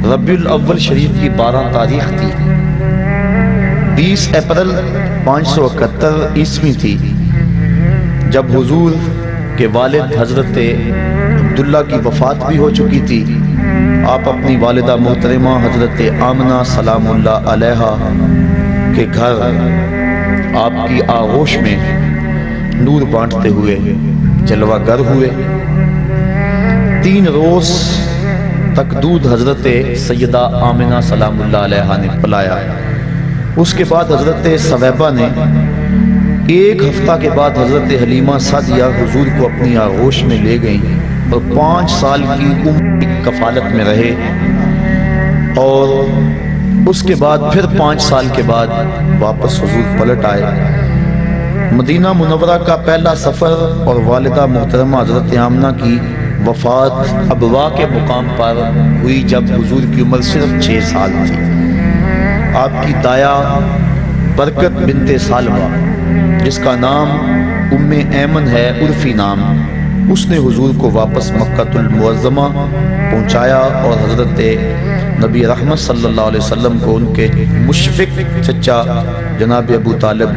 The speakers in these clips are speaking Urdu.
ربیع الاول شریف کی 12 تاریخ تھی، 20 اپریل 571 عیسوی تھی، جب حضور کے والد حضرت عبداللہ کی وفات بھی ہو چکی تھی۔ آپ اپنی والدہ محترمہ حضرت آمنہ سلام اللہ علیہا کے گھر آپ کی آغوش میں نور بانٹتے ہوئے جلوہ گر ہوئے۔ 3 روز تک دودھ حضرت سیدہ آمنہ سلام اللہ علیہا نے پلایا۔ اس کے بعد حضرت ثویبہ نے 1 ہفتہ کے بعد حضرت حلیمہ سعدیہ حضور کو اپنی آغوش میں لے گئیں اور 5 سال کی عمر کی کفالت میں رہے، اور اس کے بعد پھر 5 سال کے بعد واپس حضور پلٹ آئے۔ مدینہ منورہ کا پہلا سفر اور والدہ محترمہ حضرت آمنہ کی وفات ابوا کے مقام پر ہوئی جب حضور کی عمر صرف 6 سال تھی۔ آپ کی دایا برکت بنت سالمہ، جس کا نام ام ایمن ہے عرفی نام، اس نے حضور کو واپس مکہ المعظمہ پہنچایا اور حضرت نبی رحمت صلی اللہ علیہ وسلم کو ان کے مشفق چچا جناب ابو طالب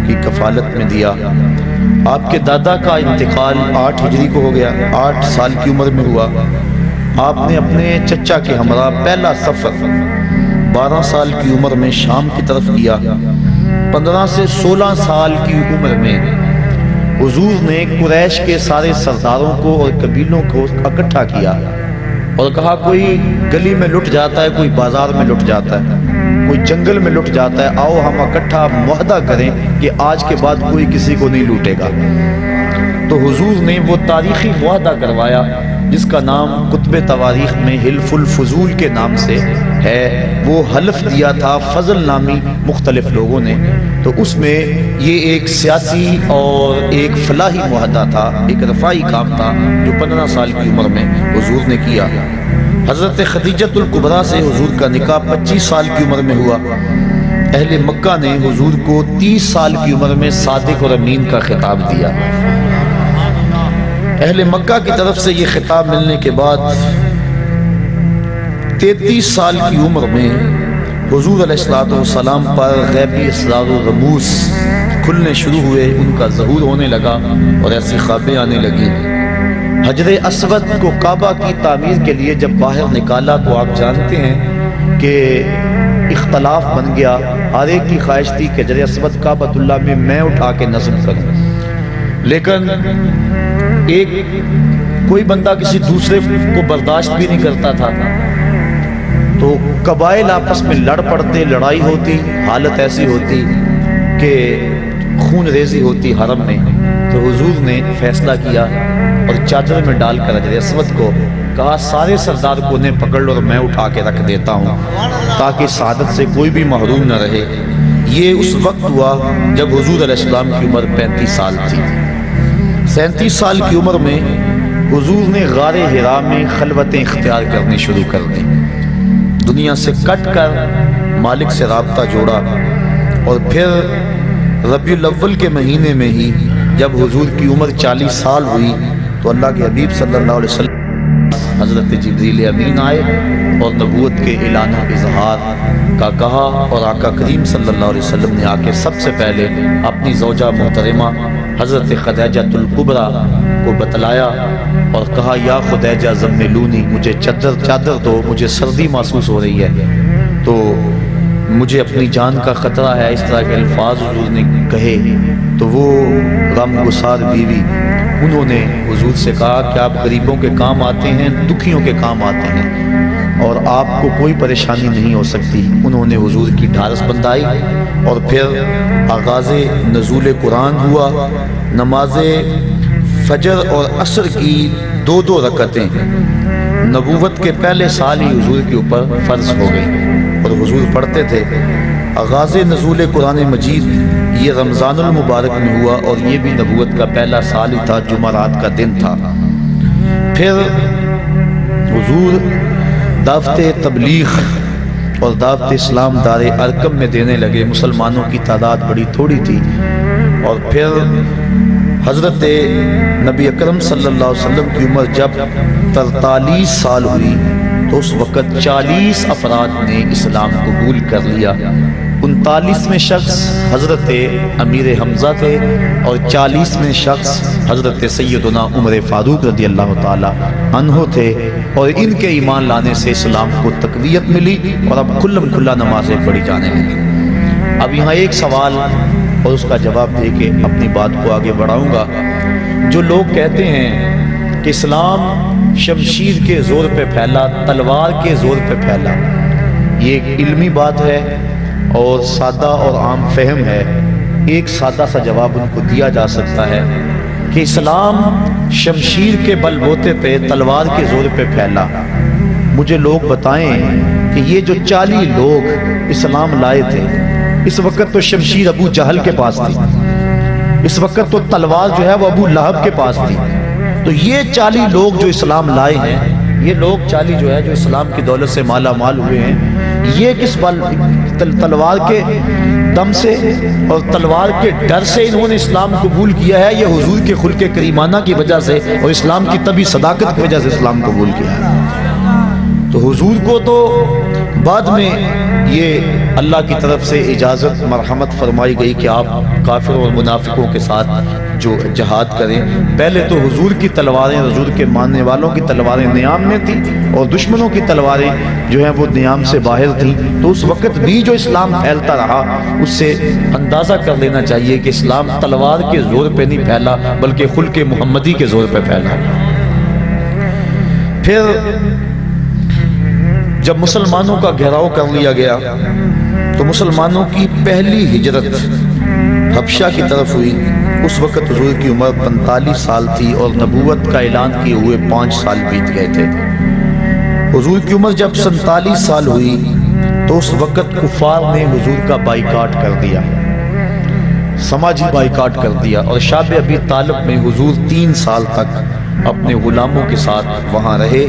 کی کفالت میں دیا۔ آپ کے دادا کا انتقال 8 ہجری کو ہو گیا، 8 سال کی عمر میں ہوا۔ آپ نے اپنے چچا کے ہمراہ پہلا سفر 12 سال کی عمر میں شام کی طرف کیا۔ 15 سے 16 سال کی عمر میں حضور نے قریش کے سارے سرداروں کو اور قبیلوں کو اکٹھا کیا اور کہا کوئی گلی میں لٹ جاتا ہے، کوئی بازار میں لٹ جاتا ہے، کوئی جنگل میں لٹ جاتا ہے، آؤ ہم اکٹھا معاہدہ کریں کہ آج کے بعد کوئی کسی کو نہیں لوٹے گا۔ تو حضور نے وہ تاریخی معاہدہ کروایا جس کا نام کتب تواریخ میں حلف الفضول کے نام سے ہے۔ وہ حلف دیا تھا فضل نامی مختلف لوگوں نے، تو اس میں یہ ایک سیاسی اور ایک فلاحی معاہدہ تھا، ایک رفاعی کام تھا جو 15 سال کی عمر میں حضور نے کیا۔ حضرت خدیجۃ الکبریٰ سے حضور کا نکاح 25 سال کی عمر میں ہوا۔ اہل مکہ نے حضور کو 30 سال کی عمر میں صادق اور امین کا خطاب دیا۔ اہل مکہ کی طرف سے یہ خطاب ملنے کے بعد 33 سال کی عمر میں حضور علیہ السلام پر غیبی اسرار و رموز کھلنے شروع ہوئے، ان کا ظہور ہونے لگا اور ایسی خوابیں آنے لگیں۔ حجر اسود کو کعبہ کی تعمیر کے لیے جب باہر نکالا تو آپ جانتے ہیں کہ اختلاف بن گیا، ہر ایک کی خواہش تھی کہ حجر اسود کعبۃ اللہ میں اٹھا کے نصب کروں، لیکن کوئی بندہ کسی دوسرے کو برداشت بھی نہیں کرتا تھا، تو قبائل آپس میں لڑ پڑتے، لڑائی ہوتی، حالت ایسی ہوتی کہ خون ریزی ہوتی حرم میں۔ تو حضور نے فیصلہ کیا اور چادر میں ڈال کر حجر اسود کو کہا سارے سردار کو انہیں پکڑ لو اور میں اٹھا کے رکھ دیتا ہوں تاکہ سعادت سے کوئی بھی محروم نہ رہے۔ یہ اس وقت ہوا جب حضور علیہ السلام کی عمر 35 سال تھی۔ 37 سال کی عمر میں حضور نے غار حرا میں خلوتیں اختیار کرنے شروع کر دی، دنیا سے کٹ کر مالک سے رابطہ جوڑا، اور پھر ربیع الاول کے مہینے میں ہی جب حضور کی عمر 40 سال ہوئی تو اللہ کے حبیب صلی اللہ علیہ وسلم حضرت جبریل امین آئے اور نبوت کے اعلان و اظہار کا کہا، اور آقا کریم صلی اللہ علیہ وسلم نے آ کے سب سے پہلے اپنی زوجہ محترمہ حضرت خدیجہ الکبریٰ کو بتلایا اور کہا یا خدیجہ زملونی، مجھے چادر دو، مجھے سردی محسوس ہو رہی ہے، تو مجھے اپنی جان کا خطرہ ہے۔ اس طرح کے الفاظ حضور نے کہے تو وہ غم گسار بیوی انہوں نے حضور سے کہا کہ آپ غریبوں کے کام آتے ہیں، دکھیوں کے کام آتے ہیں اور آپ کو کوئی پریشانی نہیں ہو سکتی۔ انہوں نے حضور کی ڈھارس بندائی اور پھر آغاز نزول قرآن ہوا۔ نماز فجر اور عصر کی 2 رکعتیں نبوت کے پہلے سال ہی حضور کے اوپر فرض ہو گئی اور حضور پڑھتے تھے۔ آغاز نزول قرآن مجید یہ رمضان المبارک میں ہوا اور یہ بھی نبوت کا پہلا سال ہی تھا، جمعرات کا دن تھا۔ پھر حضور دعوت تبلیغ اور دعوت اسلام دار ارقم میں دینے لگے۔ مسلمانوں کی تعداد بڑی تھوڑی تھی، اور پھر حضرت نبی اکرم صلی اللہ علیہ وسلم کی عمر جب 43 سال ہوئی تو اس وقت 40 افراد نے اسلام قبول کر لیا۔ 39ویں شخص حضرت امیر حمزہ تھے اور 40ویں شخص حضرت سیدنا عمر فاروق رضی اللہ تعالی عنہ تھے، اور ان کے ایمان لانے سے اسلام کو تقویت ملی اور اب کھلم کھلا نمازیں پڑھی جانے لگی۔ اب یہاں ایک سوال اور اس کا جواب دے کے اپنی بات کو آگے بڑھاؤں گا۔ جو لوگ کہتے ہیں کہ اسلام شمشیر کے زور پہ پھیلا، تلوار کے زور پہ پھیلا، یہ ایک علمی بات ہے اور سادہ اور عام فہم ہے۔ ایک سادہ سا جواب ان کو دیا جا سکتا ہے کہ اسلام شمشیر کے بل بوتے پہ، تلوار کے زور پہ پھیلا۔ مجھے لوگ بتائیں کہ یہ جو 40 لوگ اسلام لائے تھے، اس وقت تو شمشیر ابو جہل کے پاس تھی، اس وقت تو تلوار جو ہے وہ ابو لہب کے پاس تھی۔ تو یہ 40 لوگ جو اسلام لائے ہیں، یہ لوگ 40 جو ہے جو اسلام کی دولت سے مالا مال ہوئے ہیں، یہ کس تلوار کے دم سے اور تلوار کے ڈر سے انہوں نے اسلام قبول کیا ہے، یہ حضور کے خلق کریمانہ کی وجہ سے اور اسلام کی طبی صداقت کی وجہ سے اسلام قبول کیا ہے؟ تو حضور کو تو بعد میں یہ اللہ کی طرف سے اجازت مرحمت فرمائی گئی کہ آپ کافروں اور منافقوں کے ساتھ جو جہاد کریں۔ پہلے تو حضور کی تلواریں، حضور کے ماننے والوں کی تلواریں نیام میں تھیں اور دشمنوں کی تلواریں جو ہیں وہ نیام سے باہر تھیں۔ تو اس وقت بھی جو اسلام پھیلتا رہا، اس سے اندازہ کر لینا چاہیے کہ اسلام تلوار کے زور پہ نہیں پھیلا بلکہ خلق محمدی کے زور پہ پھیلا۔ پھر جب مسلمانوں کا گھیراؤ کر لیا گیا تو مسلمانوں کی پہلی ہجرت حبشہ کی طرف ہوئی۔ اس وقت حضور کی عمر 45 سال تھی اور نبوت کا اعلان کیے ہوئے 5 سال بیت گئے تھے۔ حضور کی عمر جب 47 سال ہوئی تو اس وقت کفار نے حضور کا بائیکاٹ کر دیا، سماجی بائیکاٹ کر دیا، اور شاب ابی طالب میں حضور 3 سال تک اپنے غلاموں کے ساتھ وہاں رہے۔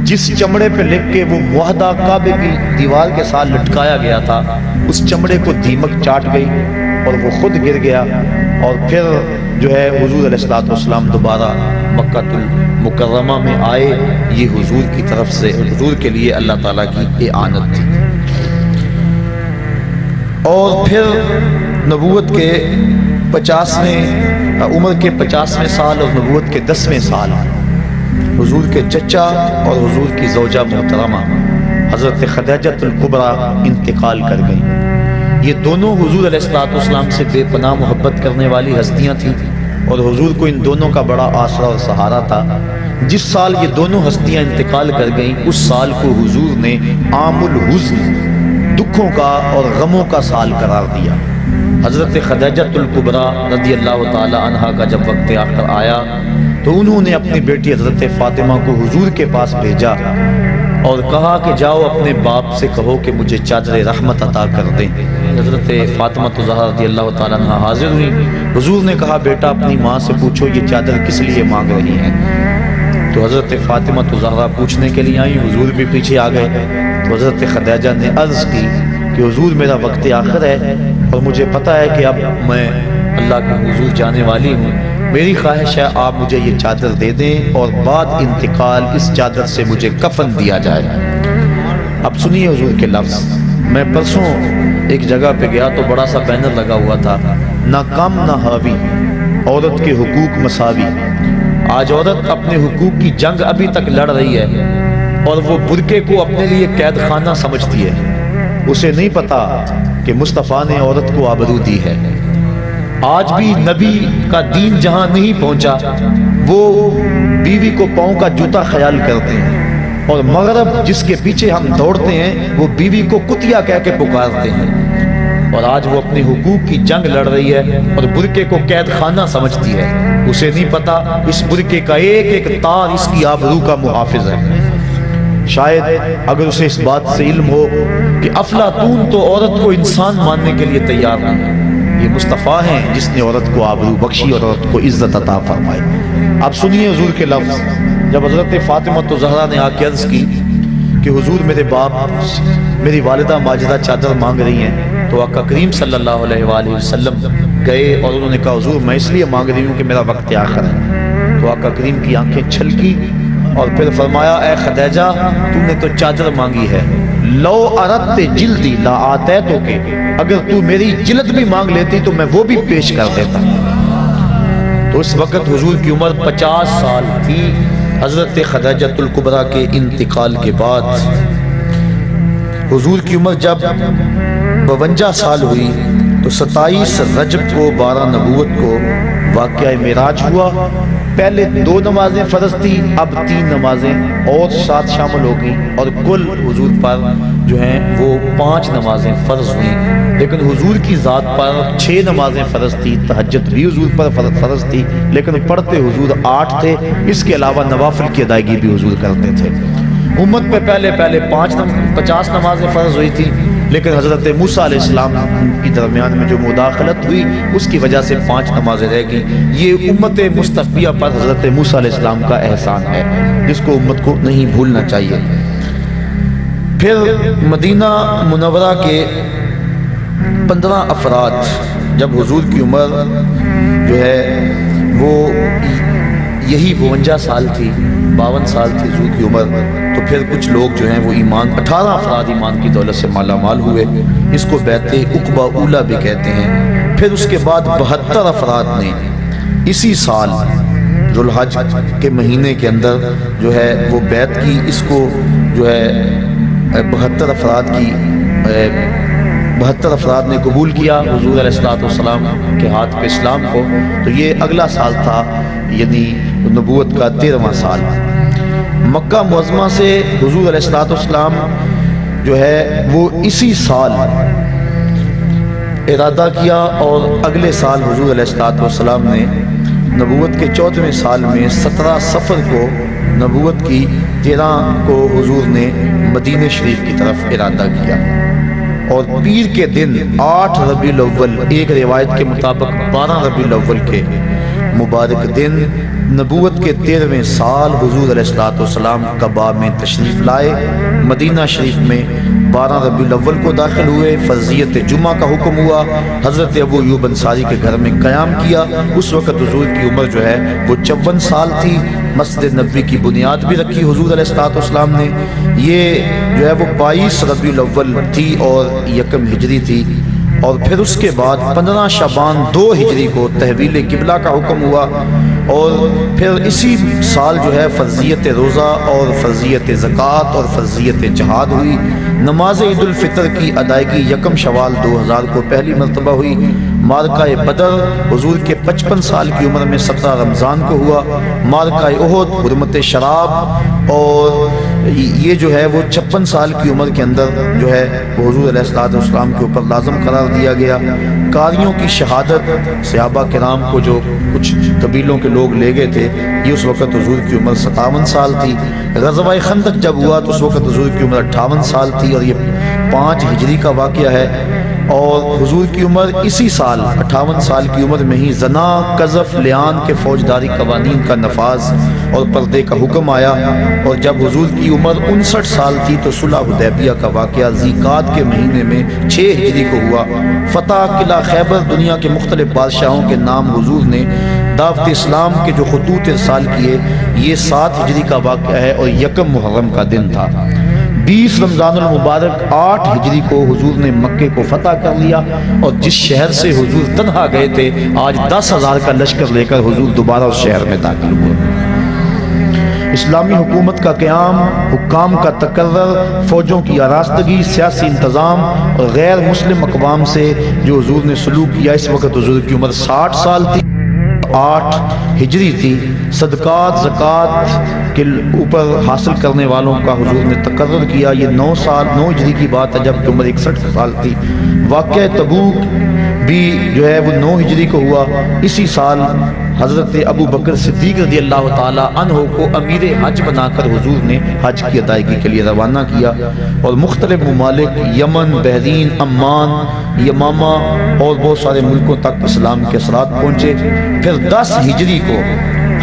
جس چمڑے پہ لکھ کے وہ معاہدہ کعبے کی دیوار کے ساتھ لٹکایا گیا تھا، اس چمڑے کو دیمک چاٹ گئی اور وہ خود گر گیا، اور پھر جو ہے حضور علیہ السلام دوبارہ مکہ المکرمہ میں آئے۔ یہ حضور کی طرف سے، حضور کے لیے اللہ تعالیٰ کی اعانت تھی۔ اور پھر نبوت کے 50ویں عمر کے 50ویں سال اور نبوت کے 10ویں سال حضور کے چچا اور حضور کی زوجہ محترمہ حضرت خدیجہ الکبریٰ انتقال کر گئیں۔ یہ دونوں حضور علیہ السلام سے بے پناہ محبت کرنے والی ہستیاں تھیں اور حضور کو ان دونوں کا بڑا آسرا اور سہارا تھا۔ جس سال یہ دونوں ہستیاں انتقال کر گئیں، اس سال کو حضور نے عام الحزن، دکھوں کا اور غموں کا سال قرار دیا۔ حضرت خدیجہ الکبریٰ رضی اللہ تعالی عنہا کا جب وقت آخر آیا تو انہوں نے اپنی بیٹی حضرت فاطمہ کو حضور کے پاس بھیجا اور کہا کہ جاؤ اپنے باپ سے کہو کہ مجھے چادر رحمت عطا کر دیں۔ حضرت فاطمہ الزہرا رضی اللہ تعالی عنہا حاضر ہوئی۔ حضور نے کہا بیٹا اپنی ماں سے پوچھو یہ چادر کس لیے مانگ رہی ہیں۔ تو حضرت فاطمہ الزہرا پوچھنے کے لیے آئی، حضور بھی پیچھے آ گئے۔ تو حضرت خدیجہ نے عرض کی کہ حضور میرا وقت آخر ہے اور مجھے پتہ ہے کہ اب میں اللہ کے حضور جانے والی ہوں، میری خواہش ہے آپ مجھے یہ چادر دے دیں اور بعد انتقال اس چادر سے مجھے کفن دیا جائے۔ اب سنیے حضور کے لفظ۔ میں پرسوں ایک جگہ پہ گیا تو بڑا سا بینر لگا ہوا تھا، نہ کم نہ حاوی، عورت کے حقوق مساوی۔ آج عورت اپنے حقوق کی جنگ ابھی تک لڑ رہی ہے اور وہ برقعے کو اپنے لیے قید خانہ سمجھتی ہے۔ اسے نہیں پتا کہ مصطفیٰ نے عورت کو آبرو دی ہے۔ آج بھی نبی کا دین جہاں نہیں پہنچا وہ بیوی کو پاؤں کا جوتا خیال کرتے ہیں، اور مغرب جس کے پیچھے ہم دوڑتے ہیں وہ بیوی کو کتیا کہہ کے پکارتے ہیں، اور آج وہ اپنے حقوق کی جنگ لڑ رہی ہے اور برقعے کو قید خانہ سمجھتی ہے۔ اسے نہیں پتا اس برقعے کا ایک ایک تار اس کی آبرو کا محافظ ہے۔ شاید اگر اسے اس بات سے علم ہو کہ افلاطون تو عورت کو انسان ماننے کے لیے تیار نہیں، یہ مصطفیٰ ہیں جس نے عورت کو آبرو بخشی اور عورت کو عزت عطا فرمائی۔ اب سنیے حضور کے لفظ۔ جب حضرت فاطمہ الزہرا نے آ کے عرض کی کہ حضور میرے باپ میری والدہ ماجدہ چادر مانگ رہی ہیں، تو آقا کریم صلی اللہ علیہ وآلہ وسلم گئے اور انہوں نے کہا حضور میں اس لیے مانگ رہی ہوں کہ میرا وقت آخر ہے۔ تو آقا کریم کی آنکھیں چھلکی اور پھر فرمایا اے خدیجہ تو نے تو چادر مانگی ہے، لو اردت جلدی لا آتیتو کے، اگر تو میری جلد بھی مانگ لیتی تو میں وہ بھی پیش کر دیتا۔ تو اس وقت حضور کی عمر 50 سال تھی۔ حضرت خدیجہ الکبریٰ کے انتقال کے بعد حضور کی عمر جب 52 سال ہوئی تو 27 رجب کو 12 نبوت کو واقعہ معراج ہوا۔ پہلے 2 نمازیں فرض تھی، اب 3 نمازیں اور ساتھ شامل ہو گئیں، اور کل حضور پر جو ہیں وہ 5 نمازیں فرض ہوئیں۔ لیکن حضور کی ذات پر 6 نمازیں فرض تھی، تہجد بھی حضور پر فرض تھی، لیکن پڑھتے حضور 8 تھے۔ اس کے علاوہ نوافل کی ادائیگی بھی حضور کرتے تھے۔ امت پہ پہلے 50 نمازیں فرض ہوئی تھی، لیکن حضرت موسیٰ علیہ السلام کی درمیان میں جو مداخلت ہوئی اس کی وجہ سے 5 نمازیں رہ گئیں۔ یہ امت مصطفیہ پر حضرت موسیٰ علیہ السلام کا احسان ہے، جس کو امت کو نہیں بھولنا چاہیے۔ پھر مدینہ منورہ کے 15 افراد، جب حضور کی عمر جو ہے وہ یہی 52 سال تھی، 52 سال تھی حضور کی عمر، تو پھر کچھ لوگ جو ہیں وہ 18 افراد ایمان کی دولت سے مالا مال ہوئے۔ اس کو بیعت عقبہ اولیٰ بھی کہتے ہیں۔ پھر اس کے بعد 72 افراد نے اسی سال ذو الحج کے مہینے کے اندر جو ہے وہ بیعت کی۔ اس کو جو ہے 72 افراد نے قبول کیا حضور علیہ السلام کے ہاتھ پہ اسلام کو۔ تو یہ اگلا سال تھا، یعنی نبوت کا 13واں سال۔ مکہ معظمہ سے حضور علیہ السلام جو ہے وہ اسی سال ارادہ کیا، اور اگلے سال حضور علیہ السلام نے نبوت کے 14ویں سال میں 17 صفر کو نبوت کی، 13 کو حضور نے مدینہ شریف کی طرف ارادہ کیا، اور پیر کے دن 8 ربیع الاول، ایک روایت کے مطابق 12 ربیع الاول کے مبارک دن نبوت کے 13ویں سال حضور علیہ السلام قباء میں تشریف لائے۔ مدینہ شریف میں 12 ربیع الاول کو داخل ہوئے۔ فرضیت جمعہ کا حکم ہوا، حضرت ابو ایوب انصاری کے گھر میں قیام کیا۔ اس وقت حضور کی عمر جو ہے وہ 54 سال تھی۔ مسجد نبوی کی بنیاد بھی رکھی حضور علیہ السلام نے۔ یہ جو ہے وہ 22 ربیع الاول تھی اور 1 ہجری تھی، اور پھر اس کے بعد 15 شعبان 2 ہجری کو تحویل قبلہ کا حکم ہوا، اور پھر اسی سال جو ہے فرضیت روزہ اور فرضیت زکوٰۃ اور فرضیت جہاد ہوئی۔ نماز عید الفطر کی ادائیگی 1 شوال 2000 کو پہلی مرتبہ ہوئی۔ معرکہ بدر حضور کے 55 سال کی عمر میں 17 رمضان کو ہوا۔ معرکہ احد حرمت شراب، اور یہ جو ہے وہ 56 سال کی عمر کے اندر جو ہے وہ حضور علیہ السلام کے اوپر لازم قرار دیا گیا۔ قاریوں کی شہادت، صحابہ کرام کو جو کچھ قبیلوں کے لوگ لے گئے تھے، یہ اس وقت حضور کی عمر 57 سال تھی۔ غزوہ خندق جب ہوا تو اس وقت حضور کی عمر 58 سال تھی، اور یہ 5 ہجری کا واقعہ ہے۔ اور حضور کی عمر اسی سال 58 سال کی عمر میں ہی زنا، قذف، لعان کے فوجداری قوانین کا نفاذ اور پردے کا حکم آیا۔ اور جب حضور کی عمر 59 سال تھی تو صلح حدیبیہ کا واقعہ ذی-قعدہ کے مہینے میں 6 ہجری کو ہوا۔ فتح قلعہ خیبر، دنیا کے مختلف بادشاہوں کے نام حضور نے دعوت اسلام کے جو خطوط ارسال کیے، یہ 7 ہجری کا واقعہ ہے، اور 1 محرم کا دن تھا۔ 20 رمضان المبارک 8 ہجری کو حضور نے مکے کو فتح کر لیا، اور جس شہر سے حضور تنہا گئے تھے آج 10,000 کا لشکر لے کر حضور دوبارہ اس شہر میں داخل ہوئے۔ اسلامی حکومت کا قیام، حکام کا تقرر، فوجوں کی آراستگی، سیاسی انتظام اور غیر مسلم اقوام سے جو حضور نے سلوک کیا، اس وقت حضور کی عمر 60 سال تھی، 8 ہجری تھی۔ صدقات زکوٰۃ کے اوپر حاصل کرنے والوں کا حضور نے تقرر کیا، یہ 9 ہجری کی بات ہے، جب عمر 61 سال تھی۔ واقعہ تبوک بھی جو ہے وہ 9 ہجری کو ہوا۔ اسی سال حضرت ابو بکر صدیق رضی اللہ تعالی عنہ کو امیر حج بنا کر حضور نے حج کی ادائیگی کے لیے روانہ کیا، اور مختلف ممالک یمن، بحرین، عمان، یمامہ اور بہت سارے ملکوں تک اسلام کے اثرات پہنچے۔ پھر 10 ہجری کو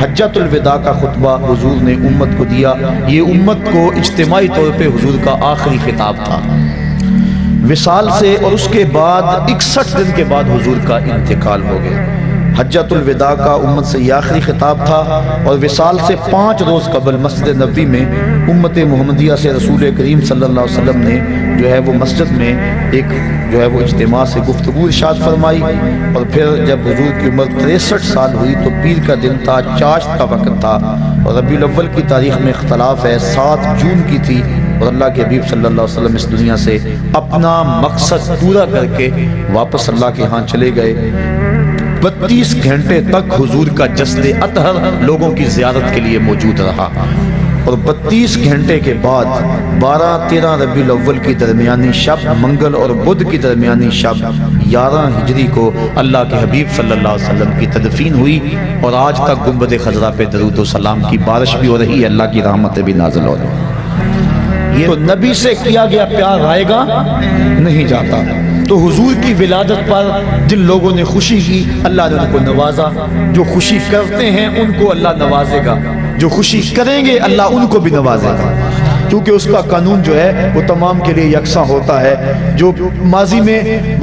حجۃ الوداع کا خطبہ حضور نے امت کو دیا۔ یہ امت کو اجتماعی طور پہ حضور کا آخری خطاب تھا وصال سے، اور اس کے بعد 61 دن کے بعد حضور کا انتقال ہو گیا۔ حجۃ الوداع کا امت سے یہ آخری خطاب تھا، اور وصال سے 5 روز قبل مسجد نبوی میں امت محمدیہ سے رسول کریم صلی اللہ علیہ وسلم نے جو ہے وہ مسجد میں ایک جو ہے وہ اجتماع سے گفتگو ارشاد فرمائی، اور پھر جب حضور کی عمر 63 سال ہوئی تو پیر کا دن تھا، چاشت کا وقت تھا، اور ربیع الاول کی تاریخ میں اختلاف ہے، 7 جون کی تھی، اور اللہ کے حبیب صلی اللہ علیہ وسلم اس دنیا سے اپنا مقصد پورا کر کے واپس اللہ کے ہاں چلے گئے۔ 32 گھنٹے تک حضور کا جسد اطہر لوگوں کی زیارت کے لیے موجود رہا، اور 32 گھنٹے کے بعد 12-13 ربیع الاول کی درمیانی شب، منگل اور بدھ کی درمیانی شب 11 ہجری کو اللہ کے حبیب صلی اللہ علیہ وسلم کی تدفین ہوئی، اور آج تک گنبد خضرا پہ درود و سلام کی بارش بھی ہو رہی ہے، اللہ کی رحمتیں بھی نازل ہو رہی ہیں۔ یہ تو نبی سے کیا گیا پیار آئے گا نہیں جاتا، تو حضور کی ولادت پر جن لوگوں نے خوشی کی اللہ نے ان کو نوازا، جو خوشی کرتے ہیں ان کو اللہ نوازے گا، جو خوشی کریں گے اللہ ان کو بھی نوازے گا، کیونکہ اس کا قانون جو ہے وہ تمام کے لیے یکساں ہوتا ہے، جو ماضی میں،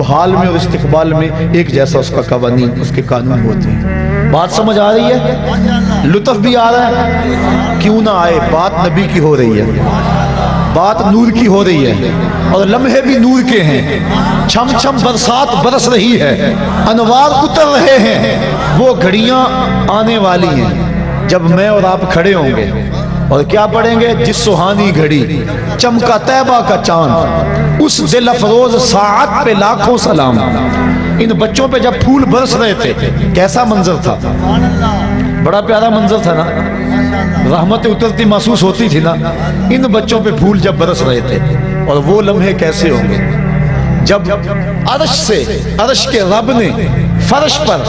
حال میں اور استقبال میں ایک جیسا اس کا قوانین، اس کے قانون ہوتے ہیں۔ بات سمجھ آ رہی ہے؟ لطف بھی آ رہا ہے؟ کیوں نہ آئے، بات نبی کی ہو رہی ہے، بات نور کی ہو رہی ہے، اور لمحے بھی نور کے ہیں، چھم چھم برسات برس رہی ہے، انوار اتر رہے ہیں، وہ گھڑیاں آنے والی ہیں جب میں اور آپ کھڑے ہوں گے اور کیا پڑھیں گے؟ جس سہانی گھڑی چمکا طیبہ کا چاند، اس دل افروز ساعت پہ لاکھوں سلام۔ ان بچوں پہ جب پھول برس رہے تھے کیسا منظر تھا؟ بڑا پیارا منظر تھا نا، رحمت اترتی محسوس ہوتی تھی نا، ان بچوں پہ پھول جب برس رہے تھے، اور وہ لمحے کیسے ہوں گے جب عرش سے، عرش کے رب نے فرش پر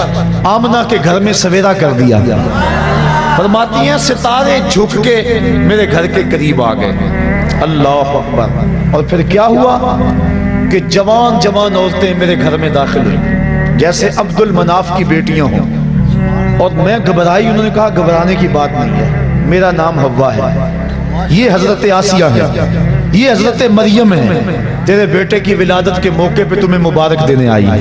آمنہ کے گھر میں سویرا کر دیا، فرماتی ہیں ستارے جھک کے میرے گھر کے قریب آ گئے، اللہ اکبر۔ اور پھر کیا ہوا کہ جوان جوان عورتیں میرے گھر میں داخل ہوئی، جیسے عبد المناف کی بیٹیاں ہوں، اور میں گھبرائی، انہوں نے کہا گھبرانے کی بات نہیں ہے، میرا نام حوا ہے، یہ حضرت آسیہ ہے، یہ حضرت مریم ہے، تیرے بیٹے کی ولادت کے موقع پہ تمہیں مبارک دینے آئی ہے۔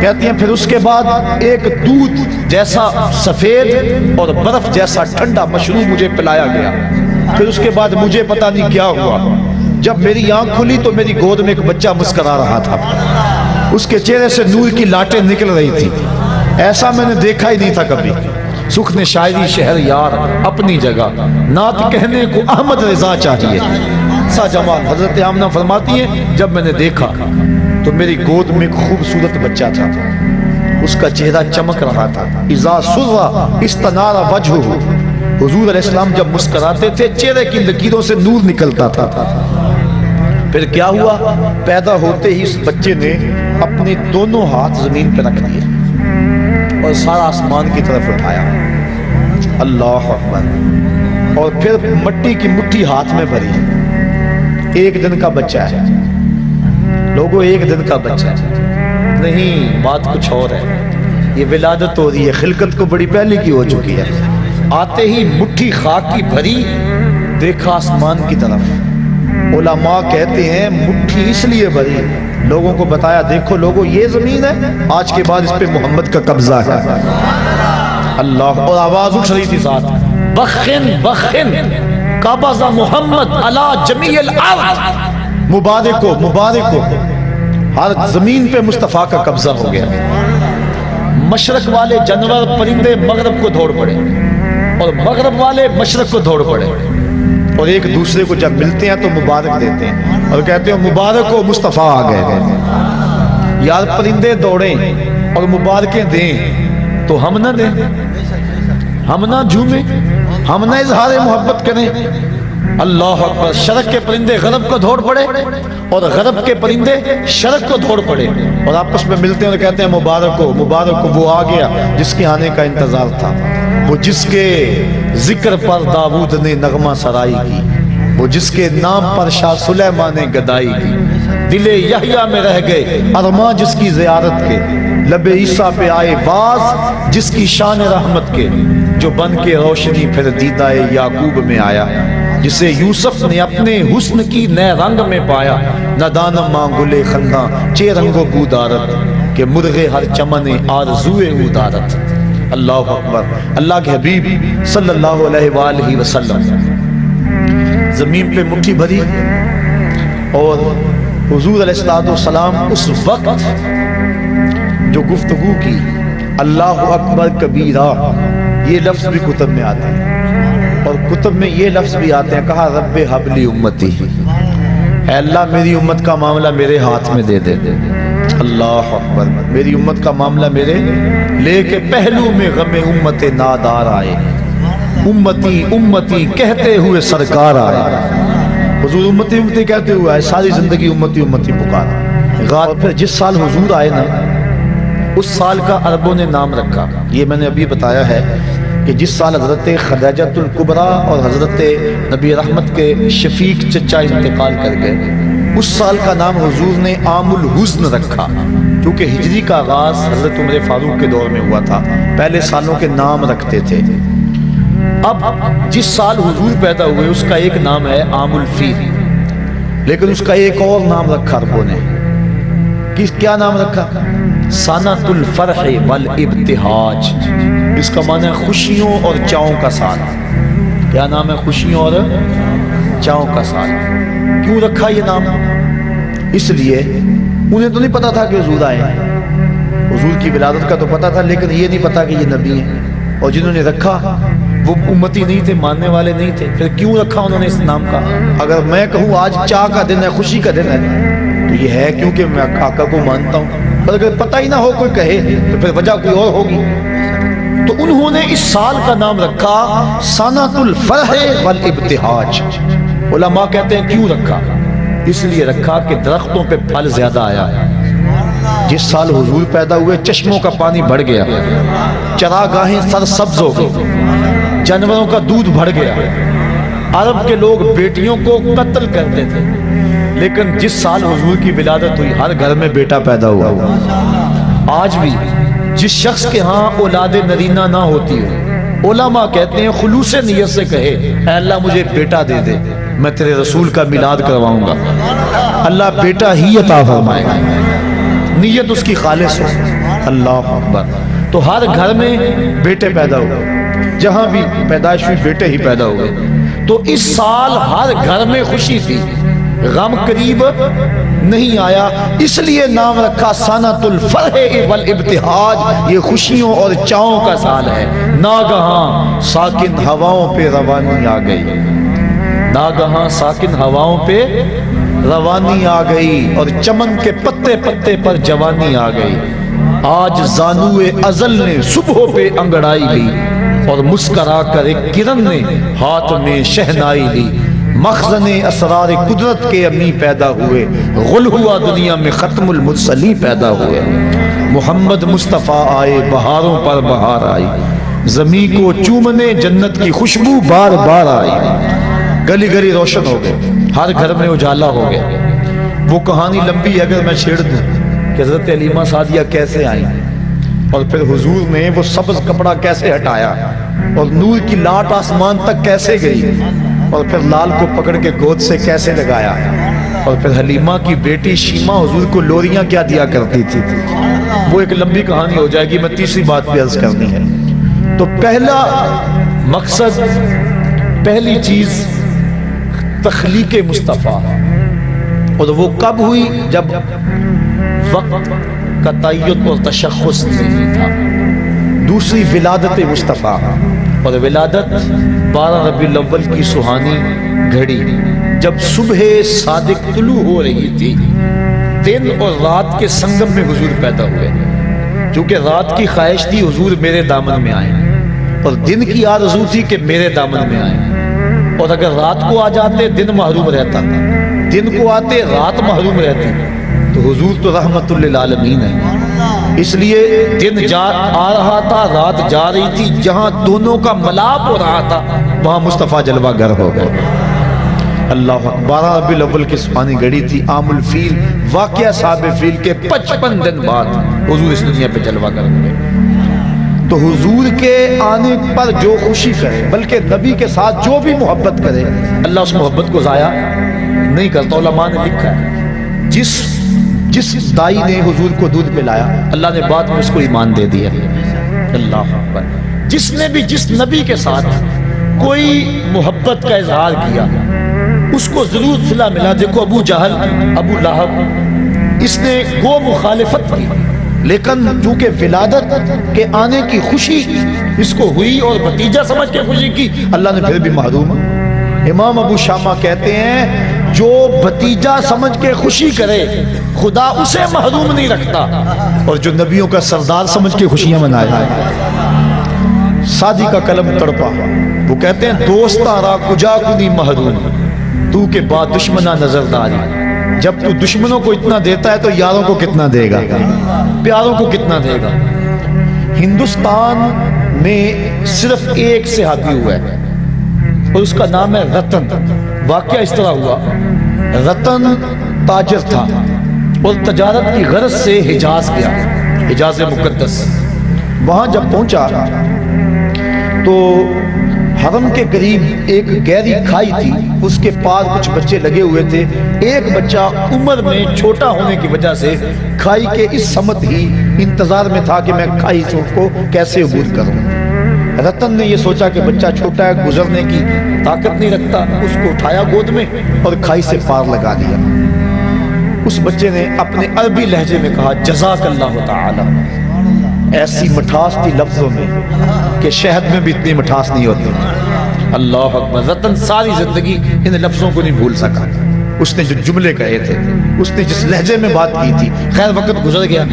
کہتی ہیں پھر اس کے بعد ایک دودھ جیسا سفید اور برف جیسا ٹھنڈا مشروب مجھے پلایا گیا، پھر اس کے بعد مجھے پتہ نہیں کیا ہوا، جب میری آنکھ کھلی تو میری گود میں ایک بچہ مسکرا رہا تھا، اس کے چہرے سے نور کی لاٹیں نکل رہی تھی، ایسا میں نے دیکھا ہی نہیں تھا کبھی۔ سخن شاعری شہر یار اپنی جگہ، نعت کہنے کو احمد رضا چاہیے، سا جمال۔ حضرت آمنہ فرماتی ہیں جب میں نے دیکھا تو میری گود میں ایک خوبصورت بچہ تھا، اس کا چہرہ چمک رہا تھا، اذا سرّ استنار وجہہ، حضور علیہ السلام جب مسکراتے تھے چہرے کی لکیروں سے نور نکلتا تھا۔ پھر کیا ہوا؟ پیدا ہوتے ہی اس بچے نے اپنے دونوں ہاتھ زمین پہ رکھ دیے اور سارا آسمان کی طرف اٹھایا، اللہ اکبر، اور پھر مٹی کی مٹھی ہاتھ میں بھری، ایک دن کا بچہ ہے لوگوں، ایک دن کا بچہ ہے، نہیں بات کچھ اور ہے، یہ ولادت ہو رہی ہے، خلقت کو بڑی پہلے کی ہو چکی ہے، آتے ہی مٹھی خاک کی بھری، دیکھا آسمان کی طرف، علماء کہتے ہیں مٹھی اس لیے بھری، لوگوں کو بتایا دیکھو لوگوں یہ زمین ہے، آج کے بعد اس پہ محمد کا قبضہ ہے، اللہ، اور آواز اٹھ رہی تھی ذات، بخن بخن قبض محمد علی جمیع الارض، مبارک ہو مبارک ہو، ہر زمین پہ مصطفیٰ کا قبضہ ہو گیا۔ مشرق والے جانور پرندے مغرب کو دوڑ پڑے، اور مغرب والے مشرق کو دوڑ پڑے، اور ایک دوسرے کو جب ملتے ہیں تو مبارک دیتے ہیں اور کہتے ہیں مبارک ہو مصطفیٰ آ گئے۔ یار پرندے دوڑیں اور مبارکیں دیں تو ہم نہ دیں، ہم نہ جھومیں، ہم نہ اظہار محبت کریں، اللہ اکبر۔ شرق کے پرندے غرب کو دوڑ پڑے اور غرب کے پرندے شرق کو دوڑ پڑے اور آپس میں ملتے ہیں اور کہتے ہیں مبارک ہو مبارک ہو، وہ آ گیا جس کے آنے کا انتظار تھا، وہ جس کے ذکر پر داؤد نے نغمہ سرائی کی، وہ جس کے نام پر شاہ سلیمان نے گدائی کی، دل یحییٰ میں رہ گئے ارماں جس کی زیارت کے، لب عیسیٰ پہ آئے باز جس کی شان رحمت کے، جو بن کے روشنی پھر دیدہ یعقوب میں آیا، جسے یوسف نے اپنے حسن کی نئے رنگ میں پایا، ندانم ماں گلے خنداں چے رنگو بودارت، کہ مرغ ہر چمن آرزوئے ادارت. اللہ اکبر. اللہ کے حبیب صلی اللہ علیہ وآلہ وسلم زمین پہ مٹھی بھری اور حضور علیہ السلام اس وقت جو گفتگو کی اللہ اکبر کبیرہ، یہ لفظ بھی کتب میں آتے ہیں اور کتب میں یہ لفظ بھی آتے ہیں. کہا رب حبلی امتی، اے اللہ میری امت کا معاملہ میرے ہاتھ میں دے دے. اللہ اکبر. میری امت کا معاملہ میرے لے کے پہلو میں غم امت نادار آئے. امتی امتی کہتے ہوئے سرکار آئے. حضور امتی امتی کہتے ہوئے آئے، ساری زندگی امتی امتی پکارا. پھر جس سال حضور آئے نا، اس سال کا عربوں نے نام رکھا. یہ میں نے ابھی بتایا ہے کہ جس سال حضرت خدیجۃ الکبریٰ اور حضرت نبی رحمت کے شفیق چچا انتقال کر گئے، اس سال کا نام حضور نے عام الحزن رکھا، کیونکہ ہجری کا آغاز حضرت عمر فاروق کے دور میں ہوا تھا. پہلے سالوں کے نام رکھتے تھے. اب جس سال حضور پیدا ہوئے اس کا ایک نام ہے عام الفیل، لیکن اس کا ایک اور نام رکھا عربوں نے. کیا نام رکھا؟ سنۃ الفرح والابتہاج. اس کا معنی ہے خوشیوں اور چاؤں کا سال. کیا نام ہے؟ خوشیوں اور چاؤں کا سال. کیوں رکھا یہ نام؟ اس لیے انہیں تو نہیں پتا تھا کہ حضور آئے ہیں. حضور کی ولادت کا تو پتا تھا، لیکن یہ نہیں پتا کہ یہ نبی ہیں. اور جنہوں نے رکھا وہ امتی نہیں تھے، ماننے والے نہیں تھے. پھر کیوں رکھا انہوں نے اس نام کا؟ اگر میں کہوں آج چاہ کا دن ہے، خوشی کا دن ہے، تو یہ ہے کیونکہ میں آقا کو مانتا ہوں. پر اگر پتہ ہی نہ ہو کوئی کہے تو پھر وجہ کوئی اور ہوگی. تو انہوں نے اس سال کا نام رکھا سنۃ الفرح والابتہاج. علماء کہتے ہیں کیوں رکھا؟ اس لیے رکھا کہ درختوں پہ پھل زیادہ آیا. جس سال حضور پیدا ہوئے چشموں کا پانی بڑھ گیا، چراگاہیں سرسبز ہو گئی، جانوروں کا دودھ بڑھ گیا. عرب کے لوگ بیٹیوں کو قتل کرتے تھے، لیکن جس سال حضور کی ولادت ہوئی ہر گھر میں بیٹا پیدا ہوا. آج بھی جس شخص کے ہاں اولاد نرینہ نہ ہوتی ہو، علماء کہتے ہیں خلوص نیت سے کہے اے اللہ مجھے بیٹا دے دے، میں تیرے رسول کا میلاد کرواؤں گا، اللہ بیٹا ہی عطا فرمائے گا. نیت اس کی خالص ہو. اللہ اکبر. تو ہر گھر میں بیٹے پیدا ہوئے، جہاں بھی پیدائش ہوئی بیٹے ہی پیدا ہوئے. تو اس سال ہر گھر میں خوشی تھی، غم قریب نہیں آیا. اس لیے نام رکھا سنۃ الفرح والابتہاج. یہ خوشیوں اور چاؤں کا سال ہے. ناگہاں ساکن ہواؤں پہ روانی آ گئی. ناگہاں ساکن ہواؤں پہ روانی آ گئی اور چمن کے پتے پتے پر جوانی آ گئی. آج زانوئے ازل نے صبح پہ انگڑائی لی اور مسکرا کر ایک کرن نے ہاتھ میں شہنائی لی. مخزن اسرار قدرت کے امی پیدا ہوئے، غل ہوا دنیا میں ختم المرسلی پیدا ہوئے. محمد مصطفیٰ آئے، بہاروں پر بہار آئی، زمین کو چومنے جنت کی خوشبو بار بار آئی. گلی گلی روشن ہو گئے، ہر گھر میں اجالا ہو گیا. وہ کہانی لمبی ہے اگر میں چھیڑ دوں کہ حضرت علیمہ سعدیہ کیسے آئی اور پھر حضور نے وہ سبز کپڑا کیسے ہٹایا اور نور کی لاٹ آسمان تک کیسے گئی اور پھر لال کو پکڑ کے گود سے کیسے لگایا اور پھر حلیمہ کی بیٹی شیمہ حضور کو لوریاں کیا دیا کرتی تھی. وہ ایک لمبی کہانی ہو جائے گی. میں تیسری بات بھی عرض کرنی ہے. تو پہلا مقصد، پہلی چیز تخلیق مصطفیٰ، اور وہ کب ہوئی؟ جب وقت کا تعین اور تشخص نہیں تھا. دوسری ولادت مصطفیٰ، اور ولادت 12 ربیع الاول کی سہانی گھڑی جب صبح صادق طلوع ہو رہی تھی، دن اور رات کے سنگم میں حضور پیدا ہوئے. چونکہ رات کی خواہش تھی حضور میرے دامن میں آئے، اور دن کی آرزو تھی کہ میرے دامن میں آئے. اور اگر رات کو آ جاتے دن محروم رہتا، دن کو آتے رات محروم رہتی. تو حضور تو رحمت للعالمین ہے، اس لیے دن آ رہا تھا، رات جا رہی تھی. جہاں دونوں کا ملاپ ہو رہا تھا وہاں مصطفیٰ جلوہ گر ہو گئے. اللہ 12 ربیع الاول کی سبحانی گھڑی تھی، عام الفیل، واقعہ صاحب فیل کے 55 دن بعد حضور اس دنیا پہ جلوہ گر ہو گئے. تو حضور کے آنے پر جو خوشی کرے، بلکہ نبی کے ساتھ جو بھی محبت کرے، اللہ اس محبت کو ضائع نہیں کرتا. علماء نے لکھا ہے جس جس دائی نے حضور کو دودھ پلایا اللہ نے بعد میں اس کو ایمان دے دیا۔ اللہ اکبر۔ جس نے بھی جس نبی کے ساتھ کوئی محبت کا اظہار کیا اس کو ضرور صلہ ملا۔ دیکھو ابو جہل، ابو لہب، اس نے گو مخالفت کی، لیکن چونکہ ولادت کے آنے کی خوشی اس کو ہوئی اور بھتیجا سمجھ کے خوشی کی، اللہ نے پھر بھی محروم۔ امام ابو شامہ کہتے ہیں جو بھتیجا سمجھ کے خوشی کرے خدا اسے محروم نہیں رکھتا، اور جو نبیوں کا سردار سمجھ کے خوشیاں منائے۔ سادی کا قلم تڑپا، وہ کہتے ہیں دوستاں را کجا کنی محروم، تو کے بعد دشمنہ نظر داری۔ جب تو دشمنوں کو اتنا دیتا ہے تو یاروں کو کتنا دے گا، پیاروں کو کتنا دے گا۔ ہندوستان میں صرف ایک صحابی ہوا ہے اور اس کا نام ہے رتن۔ واقعہ اس طرح ہوا، رتن تاجر تھا اور تجارت کی غرض سے حجاز گیا، حجاز مقدس۔ وہاں جب پہنچا تو حرم کے قریب ایک گہری کھائی تھی، اس کے پاس کچھ بچے لگے ہوئے تھے۔ ایک بچہ عمر میں چھوٹا ہونے کی وجہ سے کھائی کے اس سمت ہی انتظار میں تھا کہ میں کھائی سے اس کو کیسے عبور کروں۔ رتن نے یہ سوچا کہ بچہ چھوٹا ہے، گزرنے کی طاقت نہیں رکھتا، اس کو اٹھایا گود میں اور کھائی سے پار لگا دیا۔ اس بچے نے اپنے عربی لہجے میں کہا جزاک اللہ تعالی۔ ایسی مٹھاس تھی لفظوں میں کہ شہد میں بھی اتنی مٹھاس نہیں ہوتی۔ اللہ اکبر۔ رتن ساری زندگی ان لفظوں کو نہیں بھول سکا۔ اس نے جو جملے کہے تھے، اس نے جس لہجے میں بات کی تھی، خیر وقت گزر گیا،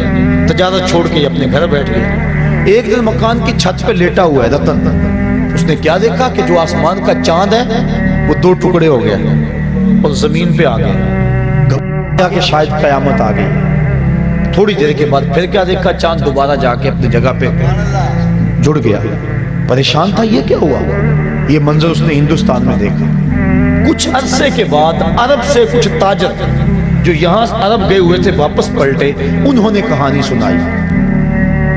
تجارت چھوڑ کے اپنے گھر بیٹھ گیا۔ ایک دن مکان کی چھت پہ لیٹا ہوا ہے رتن، اس نے کیا دیکھا کہ جو آسمان کا چاند ہے وہ دو ٹکڑے ہو گیا اور زمین پہ آ گیا، گھبرا کہ شاید قیامت آ گئی۔ تھوڑی دیر کے بعد پھر کیا دیکھا، چاند دوبارہ جا کے اپنی جگہ پہ جڑ گیا۔ پریشان تھا، یہ کیا ہوا؟ یہ منظر اس نے ہندوستان میں دیکھا۔ کچھ عرصے کے بعد عرب سے کچھ تاجر جو یہاں عرب گئے ہوئے تھے واپس پلٹے، انہوں نے کہانی سنائی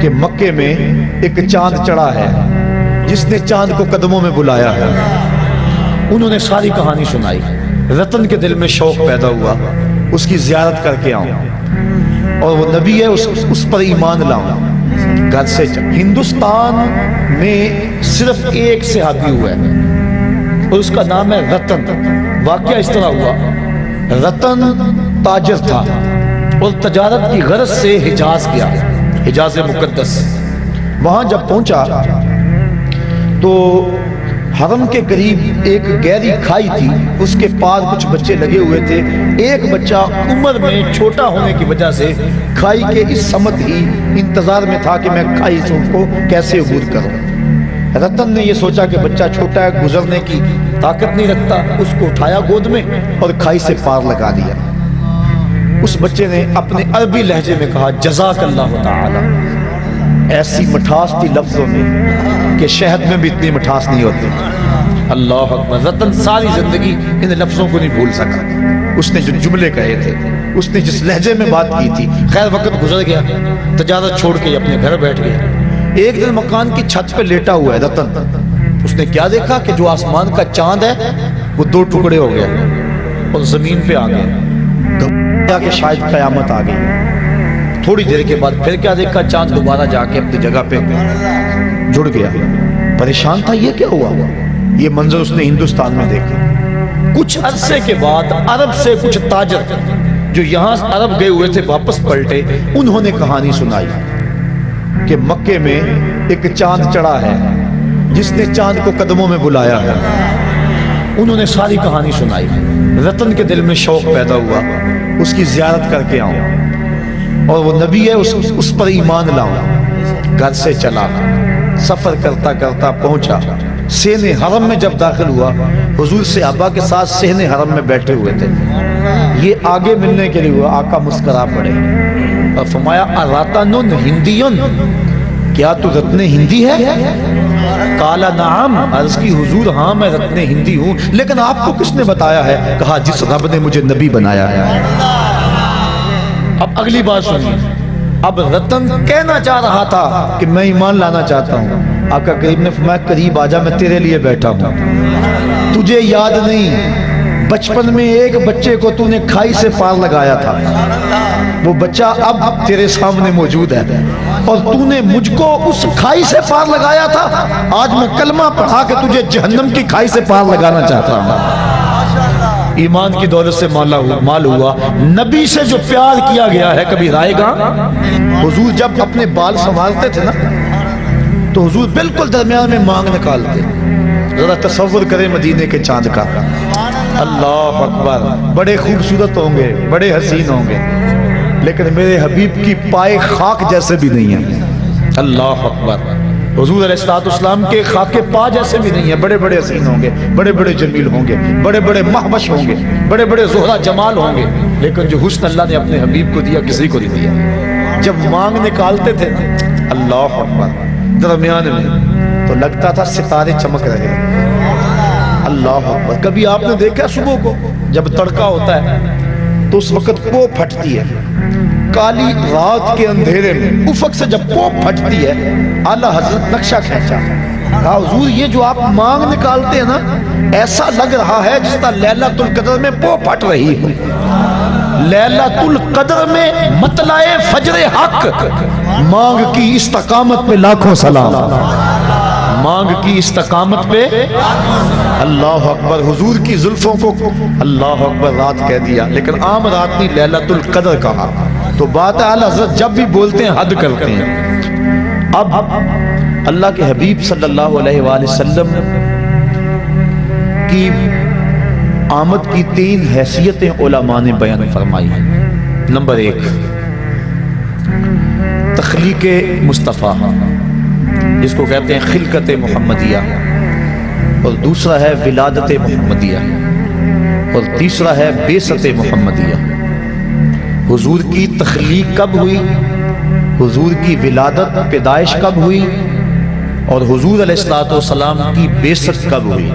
کہ مکے میں ایک چاند چڑھا ہے جس نے چاند کو قدموں میں بلایا ہے۔ انہوں نے ساری کہانی سنائی۔ رتن کے دل میں شوق پیدا ہوا اس کی زیارت کر کے آؤں، اور وہ نبی ہے اس پر ایمان لاؤں۔ گھر سے ہندوستان میں صرف ایک صحابی ہوا ہے اور اس کا نام ہے رتن۔ واقعہ اس طرح ہوا، رتن تاجر تھا اور تجارت کی غرض سے حجاز گیا، حجاز مقدس۔ وہاں جب پہنچا تو حرم کے قریب ایک گہری کھائی تھی، اس کے پاس کچھ بچے لگے ہوئے تھے۔ ایک بچہ عمر میں چھوٹا ہونے کی وجہ سے کھائی کے اس سمت ہی انتظار میں تھا کہ میں کھائی سے اس کو کیسے عبور کروں۔ رتن نے یہ سوچا کہ بچہ چھوٹا ہے، گزرنے کی طاقت نہیں رکھتا، اس کو اٹھایا گود میں اور کھائی سے پار لگا دیا۔ اس بچے نے اپنے عربی لہجے میں کہا جزاک اللہ تعالی۔ ایسی مٹھاس تھی لفظوں میں کہ شہد میں بھی اتنی مٹھاس نہیں ہوتی۔ اللہ اکبر۔ رتن ساری زندگی ان لفظوں کو نہیں بھول سکا۔ اس نے جو جملے کہے تھے، اس نے جس لہجے میں بات کی تھی، خیر وقت گزر گیا، تجارت چھوڑ کے اپنے گھر بیٹھ گیا۔ ایک دن مکان کی چھت پہ لیٹا ہوا ہے رتن، اس نے کیا دیکھا کہ جو آسمان کا چاند ہے وہ دو ٹکڑے ہو گیا اور زمین پہ آ گیا، گھبرا کہ شاید قیامت آ گئی۔ تھوڑی دیر کے بعد پھر کیا دیکھا، چاند دوبارہ جا کے اپنی جگہ پہ جڑ گیا۔ پریشان تھا، یہ کیا ہوا؟ یہ منظر اس نے ہندوستان میں دیکھا۔ کچھ عرصے کے بعد عرب سے کچھ تاجر جو یہاں عرب گئے ہوئے تھے واپس پلٹے، انہوں نے کہانی سنائی کہ مکے میں ایک چاند چڑھا ہے جس نے چاند کو قدموں میں بلایا ہے۔ انہوں نے ساری کہانی سنائی۔ رتن کے دل میں شوق پیدا ہوا اس کی زیارت کر کے آؤں، اور وہ نبی ہے اس پر ایمان لاؤں۔ گھر سے چلا، سفر کرتا کرتا پہنچا سین حرم میں۔ جب داخل ہوا حضور صحابہ کے ساتھ سین حرم میں بیٹھے ہوئے تھے۔ یہ آگے ملنے کے لیے ہوا، آقا مسکرا پڑے اور فرمایا اراتن ہندیون، کیا تو رتن ہندی ہے؟ کالا نعم، عرض کی حضور ہاں میں رتن ہندی ہوں، لیکن آپ کو کس نے بتایا ہے؟ کہا جس رب نے مجھے نبی بنایا ہے۔ اب اگلی بات سنیے۔ اب رتن کہنا چاہ رہا تھا کہ میں ایمان لانا چاہتا ہوں۔ آقا کریم نے فرمایا قریب آجا، میں تیرے لیے بیٹھا ہوں۔ تجھے یاد نہیں بچپن میں ایک بچے کو تو نے کھائی سے پار لگایا تھا، وہ بچہ اب تیرے سامنے موجود ہے، اور تو نے مجھ کو اس کھائی سے پار لگایا تھا، آج میں کلمہ پڑھا کے تجھے جہنم کی کھائی سے پار لگانا چاہتا ہوں۔ ایمان کی دولت سے مال ہوا۔ نبی سے جو پیار کیا گیا ہے کبھی رائے گا؟ حضور جب اپنے بال سنوارتے تھے نا تو حضور بالکل درمیان میں مانگ نکالتے۔ ذرا تصور کریں مدینے کے چاند کا، اللہ اکبر، بڑے خوبصورت ہوں گے، بڑے حسین ہوں گے، لیکن میرے حبیب کی پائے خاک جیسے بھی نہیں ہیں۔ اللہ اکبر، حضور علیہ السلام کے خاک پا جیسے بھی نہیں ہیں، بڑے بڑے حسین ہوں گے، بڑے بڑے جمیل ہوں گے، بڑے بڑے مہوش ہوں گے، بڑے بڑے زہرہ جمال ہوں گے، لیکن جو حسن اللہ نے اپنے حبیب کو دیا کسی کو نہیں دیا۔ جب مانگ نکالتے تھے اللہ اکبر درمیان میں تو لگتا تھا ستارے چمک رہے ہیں۔ اللہ اکبر، کبھی آپ نے دیکھا صبح کو جب تڑکا ہوتا ہے تو اس وقت پو پھٹتی ہے، کالی رات کے اندھیرے میں افق سے جب پو پھٹتی ہے، اعلیٰ حضرت نقشہ کھینچا، کہا حضور یہ جو آپ مانگ نکالتے ہیں نا ایسا لگ رہا ہے جس طرح لیلۃ القدر میں پو پھٹ رہی ہو۔ لیلۃ القدر میں مطلع فجر حق، مانگ کی استقامت پہ لاکھوں سلام، مانگ کی استقامت پہ اللہ اکبر۔ حضور کی زلفوں کو اللہ اکبر رات کہہ دیا، لیکن عام رات نہیں، لیلۃ القدر کہا۔ تو بات اعلیٰ حضرت جب بھی بولتے ہیں حد کرتے ہیں۔ اب اللہ کے حبیب صلی اللہ علیہ وآلہ وسلم کی آمد کی 3 حیثیتیں علماء نے بیان فرمائی ہیں۔ نمبر 1 تخلیق مصطفیٰ، جس کو کہتے ہیں خلقت محمدیہ، اور دوسرا ہے ولادت محمدیہ، اور تیسرا ہے بعثت محمدیہ۔ حضور کی تخلیق کب ہوئی، حضور کی ولادت پیدائش کب ہوئی، اور حضور علیہ السلام کی بعثت کب ہوئی۔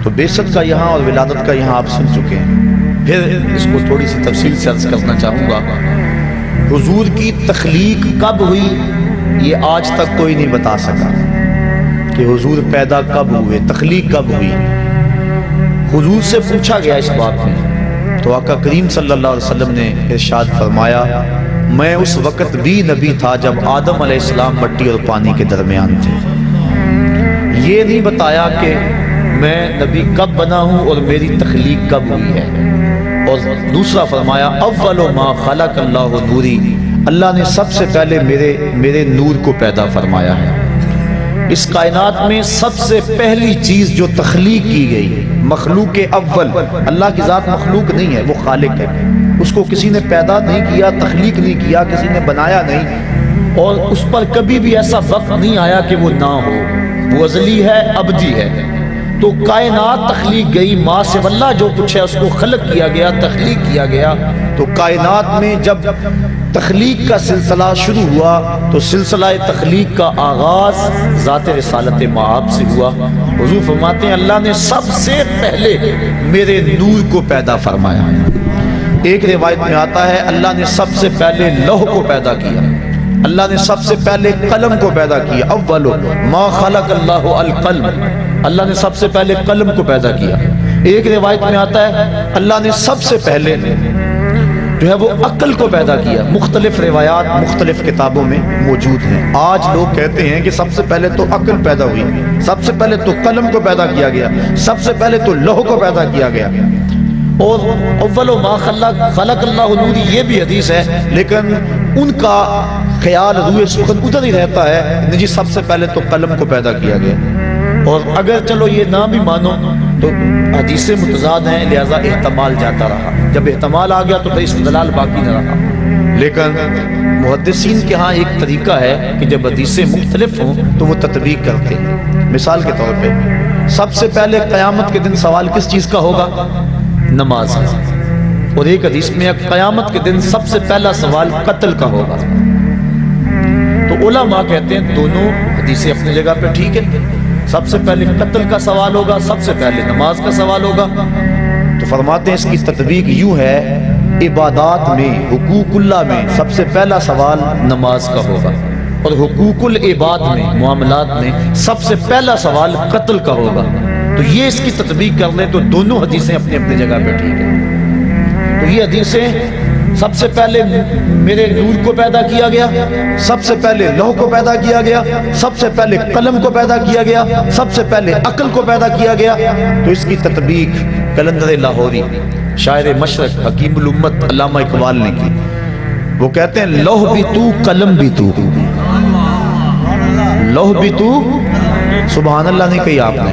تو بعثت کا یہاں اور ولادت کا یہاں آپ سن چکے ہیں، پھر اس کو تھوڑی سی تفصیل سے عرض کرنا چاہوں گا۔ حضور کی تخلیق کب ہوئی یہ آج تک کوئی نہیں بتا سکا کہ حضور پیدا کب ہوئے، تخلیق کب ہوئی۔ حضور سے پوچھا گیا اس بات میں تو آقا کریم صلی اللہ علیہ وسلم نے ارشاد فرمایا، میں اس وقت بھی نبی تھا جب آدم علیہ السلام مٹی اور پانی کے درمیان تھے۔ یہ نہیں بتایا کہ میں نبی کب بنا ہوں اور میری تخلیق کب ہوئی ہے۔ اور دوسرا فرمایا، اول ما خلق اللہ نوری، اللہ نے سب سے پہلے میرے نور کو پیدا فرمایا ہے۔ اس کائنات میں سب سے پہلی چیز جو تخلیق کی گئی، مخلوق اول، اللہ کی ذات مخلوق نہیں ہے، وہ خالق ہے، اس کو کسی نے پیدا نہیں کیا، تخلیق نہیں کیا، کسی نے بنایا نہیں، اور اس پر کبھی بھی ایسا وقت نہیں آیا کہ وہ نہ ہو، وہ ازلی ہے، ابدی ہے۔ تو کائنات تخلیق گئی، ماں سے اللہ جو کچھ ہے اس کو خلق کیا گیا، تخلیق کیا گیا۔ تو کائنات میں جب تخلیق کا سلسلہ شروع ہوا تو سلسلہ تخلیق کا آغاز ذات رسالت مآب سے ہوا۔ حضور فرماتے ہیں اللہ نے سب سے پہلے میرے نور کو پیدا فرمایا۔ ایک روایت میں آتا ہے اللہ نے سب سے پہلے لوح کو پیدا کیا، اللہ نے سب سے پہلے قلم کو پیدا کیا، اول ما خلق اللہ القلم، اللہ نے سب سے پہلے قلم کو پیدا کیا۔ ایک روایت میں آتا ہے اللہ نے سب سے پہلے جو ہے وہ عقل کو پیدا کیا۔ مختلف روایات مختلف کتابوں میں موجود ہیں۔ آج لوگ کہتے ہیں کہ سب سے پہلے تو عقل پیدا ہوئی، سب سے پہلے تو قلم کو پیدا کیا گیا، سب سے پہلے تو لوح کو پیدا کیا گیا، اور اول ما خلق اللہ نوری یہ بھی حدیث ہے، لیکن ان کا خیال روح سخن ادھر ہی رہتا ہے جی سب سے پہلے تو قلم کو پیدا کیا گیا۔ اور اگر چلو یہ نہ بھی مانو تو حدیثیں متضاد ہیں، لہذا احتمال جاتا رہا، جب احتمال آ گیا تو پھر استدلال باقی نہ رہا۔ لیکن محدثین کے ہاں ایک طریقہ ہے کہ جب حدیثیں مختلف ہوں تو وہ تطبیق کرتے ہیں۔ مثال کے طور پہ سب سے پہلے قیامت کے دن سوال کس چیز کا ہوگا؟ نماز کا۔ اور ایک حدیث میں قیامت کے دن سب سے پہلا سوال قتل کا ہوگا۔ تو علماء کہتے ہیں دونوں حدیثیں اپنی جگہ پہ ٹھیک ہے، سب سے پہلے قتل کا سوال ہوگا، سب سے پہلے نماز کا سوال ہوگا۔ تو فرماتے ہیں اس کی تطبیق یوں ہے، عبادات میں، حقوق اللہ میں سب سے پہلا سوال نماز کا ہوگا، اور حقوق العباد میں، معاملات میں سب سے پہلا سوال قتل کا ہوگا۔ تو یہ اس کی تطبیق کر لیں تو دونوں حدیثیں اپنی اپنی جگہ پہ ٹھیک ہیں۔ تو یہ حدیثیں سب سے پہلے میرے نور کو پیدا کیا گیا، سب سے پہلے لوح کو پیدا کیا گیا، سب سے پہلے قلم کو پیدا کیا گیا، سب سے پہلے عقل کو پیدا کیا گیا۔ تو اس کی تطبیق قلندر لاہوری شاعر مشرق حکیم الامت علامہ اقبال نے کی۔ وہ کہتے ہیں لوح بھی تو قلم بھی تو، لوح بھی تو، سبحان اللہ نہیں کہی آپ نے،